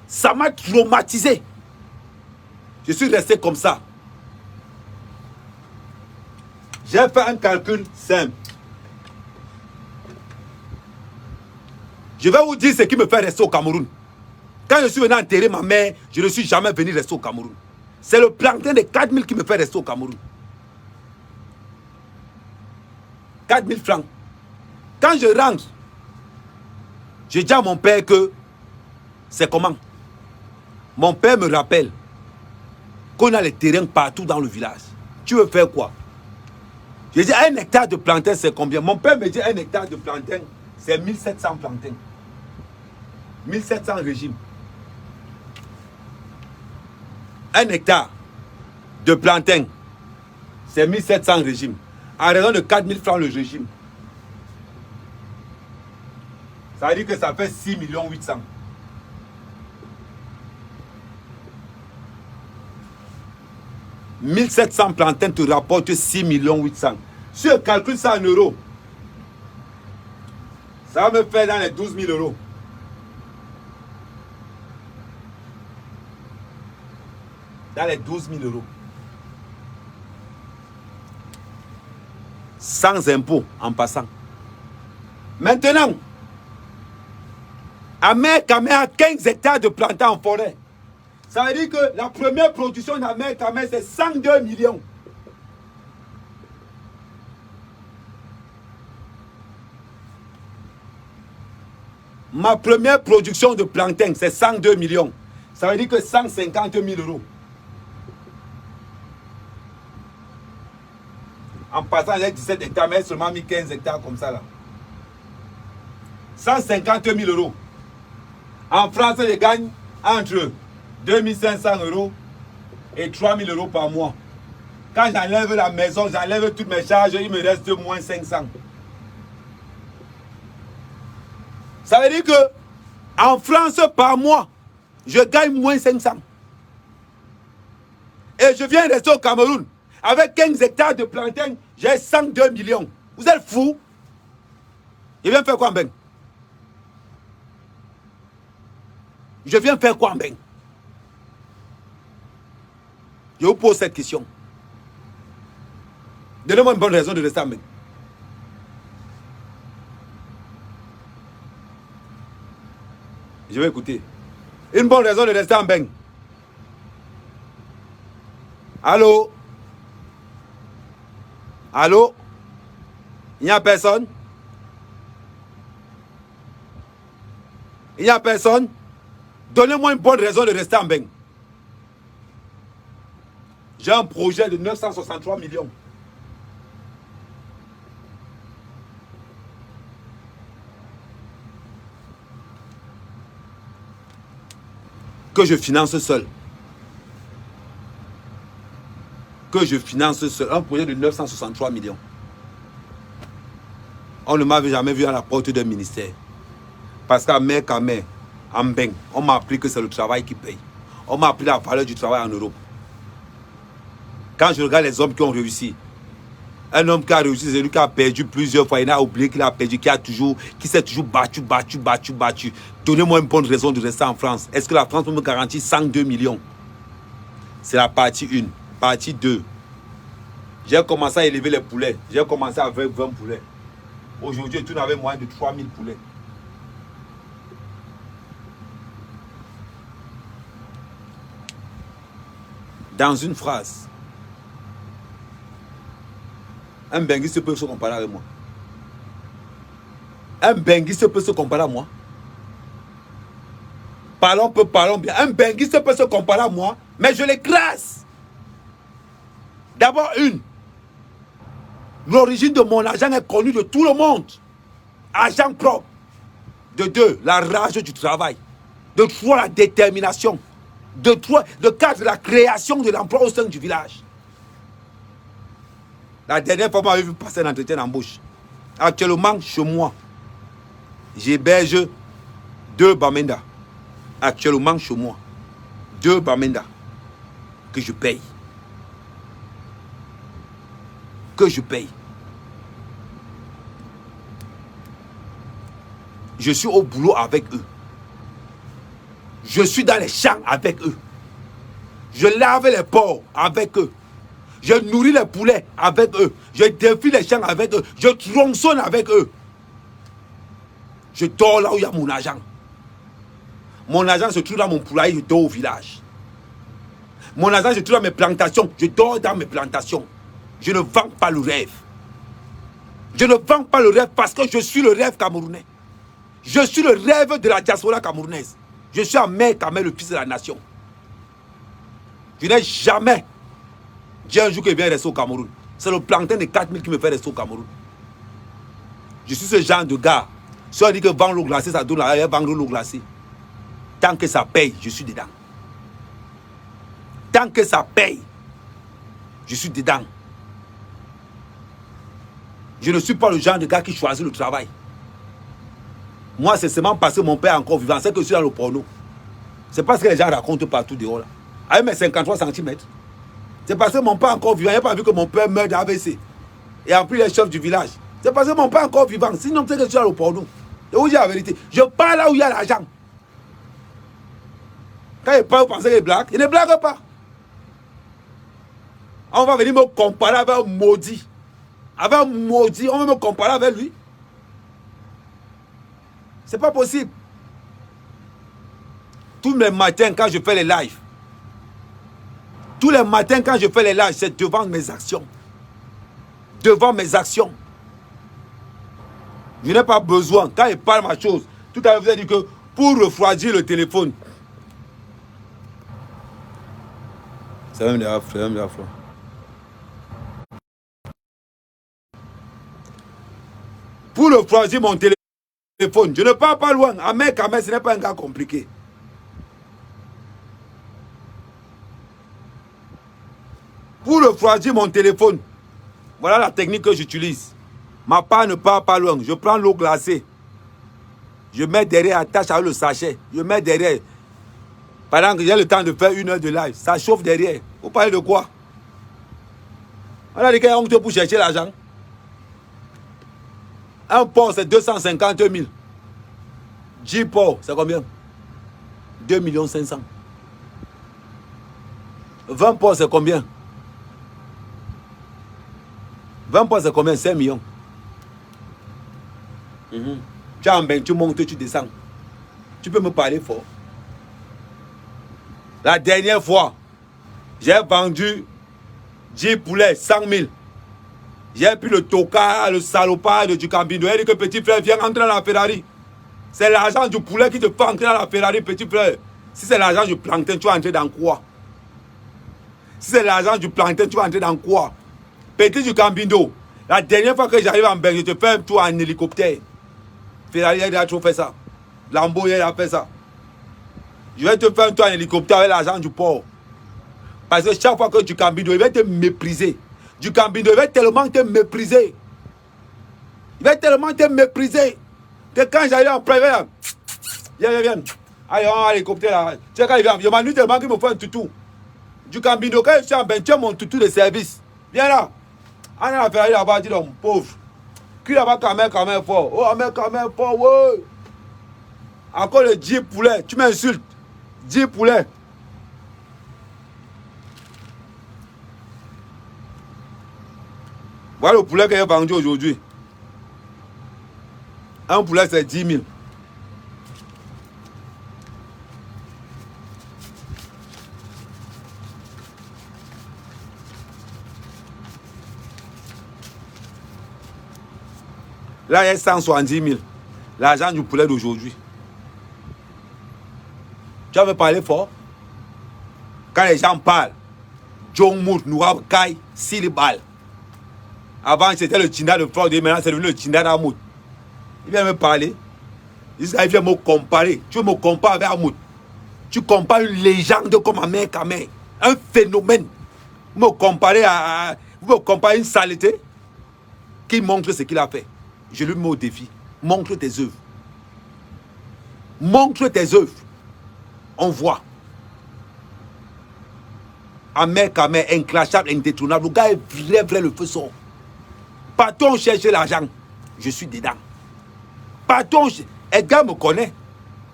ça m'a traumatisé. Je suis resté comme ça. J'ai fait un calcul simple. Je vais vous dire ce qui me fait rester au Cameroun. Quand je suis venu enterrer ma mère, je ne suis jamais venu rester au Cameroun. C'est le plantain de 4000 qui me fait rester au Cameroun. 4000 francs. Quand je rentre, je dis à mon père que c'est comment. Mon père me rappelle qu'on a les terrains partout dans le village. Tu veux faire quoi? Je dis 1 hectare de plantain c'est combien? Mon père me dit 1 hectare de plantain c'est 1700 plantains. 1700 régimes. 1 hectare de plantain c'est 1700 régimes. À raison de 4000 francs le régime. Ça veut dire que ça fait 6 800 000. 1700 plantains te rapportent 6 800 000. Si je calcule ça en euros, Ça va me faire dans les 12 000 euros. Dans les 12 000 euros. Sans impôt en passant. Maintenant, Ahmed Kamel a 15 hectares de plantains en forêt. Ça veut dire que la première production d'Ahmed Kamel, c'est 102 millions. Ma première production de plantains, c'est 102 millions. Ça veut dire que 150 000 euros. En passant les 17 hectares, mais seulement mis 15 hectares comme ça là. 150 000 euros. En France, je gagne entre 2500 euros et 3000 euros par mois. Quand j'enlève la maison, j'enlève toutes mes charges, il me reste moins 500. Ça veut dire que en France, par mois, je gagne moins 500. Et je viens rester au Cameroun. Avec 15 hectares de plantains, j'ai 102 millions. Vous êtes fous? Je viens faire quoi en Beng? Je viens faire quoi en Beng? Je vous pose cette question. Donnez-moi une bonne raison de rester en Beng. Je vais écouter. Une bonne raison de rester en Beng. Allô? Allô? Il n'y a personne? Il n'y a personne? Donnez-moi une bonne raison de rester en Beng. J'ai un projet de 963 millions. Que je finance seul. Que je finance seul. Un projet de 963 millions. On ne m'avait jamais vu à la porte d'un ministère. Parce qu'à mer, en Beng, on m'a appris que c'est le travail qui paye. On m'a appris la valeur du travail en Europe. Quand je regarde les hommes qui ont réussi, un homme qui a réussi, c'est lui qui a perdu plusieurs fois. Il a oublié qu'il a perdu, qui s'est toujours battu. Donnez-moi une bonne raison de rester en France. Est-ce que la France peut me garantir 102 millions? C'est la partie 1. Partie 2. J'ai commencé à élever les poulets. J'ai commencé avec 20 poulets. Aujourd'hui, tout n'avait moins de 3000 poulets. Dans une phrase, un benguiste peut se comparer avec moi. Un benguiste peut se comparer à moi. Parlons bien. Un benguiste peut se comparer à moi, mais je l'écrase. D'abord, l'origine de mon argent est connue de tout le monde. Argent propre. De 2, la rage du travail. De 3, la détermination. De 4, la création de l'emploi au sein du village. La dernière fois, moi, j'ai vu passer un entretien d'embauche. Actuellement, chez moi, j'héberge 2 Bamenda. Actuellement, chez moi, 2 Bamenda que je paye. Que je paye. Je suis au boulot avec eux. Je suis dans les champs avec eux. Je lave les porcs avec eux. Je nourris les poulets avec eux. Je défie les champs avec eux. Je tronçonne avec eux. Je dors là où il y a mon argent. Mon argent se trouve dans mon poulailler, je dors au village. Mon argent se trouve dans mes plantations, je dors dans mes plantations. Je ne vends pas le rêve. Je ne vends pas le rêve parce que je suis le rêve camerounais. Je suis le rêve de la diaspora camerounaise. Je suis Ahmed Kamel, le fils de la nation. Je n'ai jamais dit un jour que je viens rester au Cameroun. C'est le plantain de 4000 qui me fait rester au Cameroun. Je suis ce genre de gars. Si on dit que vendre l'eau glacée, ça donne la vendre l'eau glacée. Tant que ça paye, je suis dedans. Tant que ça paye, je suis dedans. Je ne suis pas le genre de gars qui choisit le travail. Moi, c'est seulement parce que mon père est encore vivant. C'est que je suis dans le porno. C'est parce que les gens racontent partout dehors là. Avec mes 53 cm. C'est parce que mon père est encore vivant. Il n'a pas vu que mon père meurt d'AVC. Et en plus, il est chef du village. C'est parce que mon père est encore vivant. Sinon, c'est que je suis dans le porno. Je vous dis la vérité. Je parle là où il y a l'argent. Quand il parle, vous pensez qu'il blague. Il ne blague pas. On va venir me comparer avec un maudit. Avec un maudit, on va me comparer avec lui. C'est pas possible. Tous les matins, quand je fais les lives, tous les matins, quand je fais les lives, c'est devant mes actions. Devant mes actions. Je n'ai pas besoin. Quand il parle ma chose, tout à l'heure, vous avez dit que pour refroidir le téléphone. C'est même la fois. Pour refroidir mon téléphone, je ne pars pas loin. Ahmed Kamel, ce n'est pas un gars compliqué. Pour refroidir mon téléphone, voilà la technique que j'utilise. Ma part ne part pas loin. Je prends l'eau glacée. Je mets derrière, attache avec le sachet. Je mets derrière. Pendant que j'ai le temps de faire 1 heure de live, ça chauffe derrière. Vous parlez de quoi? On a dit qu'il y a honte pour chercher l'argent. Un port, c'est 250 000. 10 ports, c'est combien? 2 500 000. 20 ports, c'est combien? 20 ports, c'est combien? 5 millions. Tu as un bain, tu montes, tu descends. Tu peux me parler fort. La dernière fois, j'ai vendu 10 poulets, 100 000. J'ai pris le tocard, le salopard du Cambino. Il dit que petit frère, viens entrer dans la Ferrari. C'est l'argent du poulet qui te fait entrer dans la Ferrari, petit frère. Si c'est l'argent du plancton, tu vas entrer dans quoi? Si c'est l'argent du plancton, tu vas entrer dans quoi? Petit du Cambino. La dernière fois que j'arrive en Belgique, je te fais un tour en hélicoptère. Ferrari, il a trop fait ça. Lambo, il a fait ça. Je vais te faire un tour en hélicoptère avec l'argent du port. Parce que chaque fois que tu Cambino, il va te mépriser. Du Cambino, il va tellement te mépriser. Il va tellement te mépriser. Que quand j'arrive en privé, viens. Allez, on va à l'hélicoptère là. Tu sais quand il vient, je m'ennuie tellement qu'il me fait un toutou. Du Cambino, quand je suis en bain, tu as mon toutou de service. Viens là. On a fait là-bas, dis donc, pauvre. Qui là-bas, quand même fort. Oh, quand même fort, ouais. Encore le 10 poulets, tu m'insultes. 10 poulets. Voilà le poulet que j'ai vendu aujourd'hui. Un poulet, c'est 10 000. Là, il y a 170 000. L'argent du poulet d'aujourd'hui. Tu vas me parler fort? Quand les gens parlent, John Mout, Nourab Kai, Silibal. Avant, c'était le Tchina de Ford, maintenant, c'est devenu le Tchina d'Amout. Il vient me parler. Il vient me comparer. Tu me compares avec Amout. Tu compares une légende comme Ahmed Kamel. Un phénomène. Vous me comparez à une saleté qui montre ce qu'il a fait. Je lui mets au défi. Montre tes œuvres. Montre tes œuvres. On voit. Ahmed Kamel, inclashable, indétrônable. Le gars est vrai, le feu sort. Partons chercher l'argent. Je suis dedans. Partons. Edgar me connaît.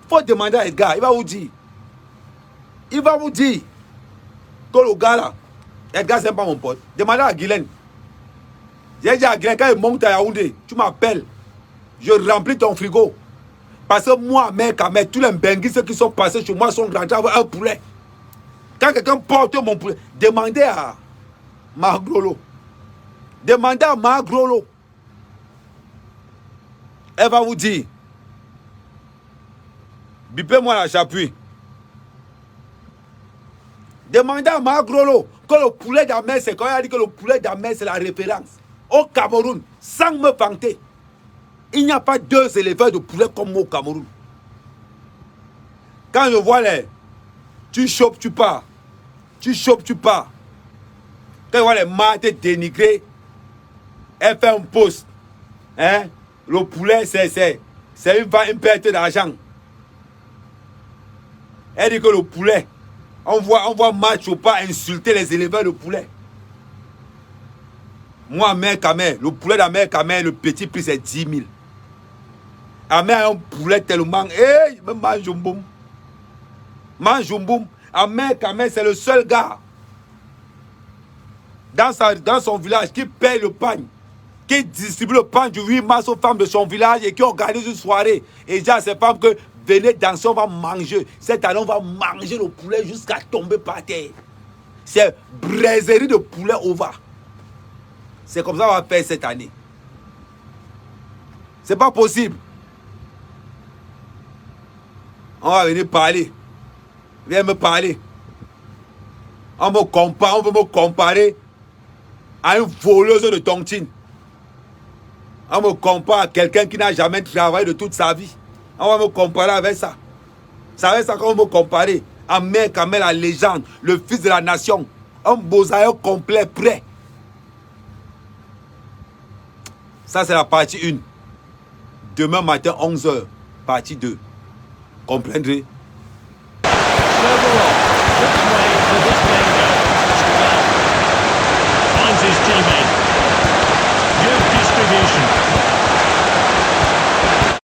Il faut demander à Edgar. Il va vous dire. Il va vous dire. Que le gars là. Edgar, c'est pas mon pote. Demandez à Guylaine. J'ai dit à Guylaine, quand il monte à Yaoundé, tu m'appelles. Je remplis ton frigo. Parce que moi, mec, tous les benguistes qui sont passés chez moi sont rentrés avec un poulet. Quand quelqu'un porte mon poulet, demandez à Margrolo. Demandez à Margrolo. Elle va vous dire. Bipez-moi la chapui. Demandez à Margrolo que le poulet d'Ahmed, c'est quand il a dit que le poulet d'Ahmed, c'est la référence. Au Cameroun, sans me vanter, il n'y a pas 2 éleveurs de poulet comme moi au Cameroun. Quand je vois les... Tu chopes, tu pars. Tu chopes, tu pars. Quand je vois les maths dénigrés, elle fait un post. Hein? Le poulet, c'est une perte d'argent. Elle dit que le poulet, on voit Match ou pas insulter les éleveurs de poulet. Moi, Ahmed Kamel, le poulet d'Ahmed Kamel, le petit prix, c'est 10 000. Amène un poulet tellement. Hey, mange boum. Mange boum. Amène Kamel, c'est le seul gars dans son village qui paye le pain, qui distribue le pain du 8 mars aux femmes de son village et qui organise une soirée. Et dit à ces femmes que venez danser, on va manger. Cette année, on va manger le poulet jusqu'à tomber par terre. C'est braiserie de poulet au va. C'est comme ça qu'on va faire cette année. C'est pas possible. On va venir parler. Viens me parler. On veut me comparer à une voleuse de tontine. On me compare à quelqu'un qui n'a jamais travaillé de toute sa vie. On va me comparer avec ça. C'est avec ça qu'on va me comparer. Ahmed Kamel, la légende, le fils de la nation. Un bosailleur complet, prêt. Ça, c'est la partie 1. Demain matin, 11h, partie 2. Comprendrez?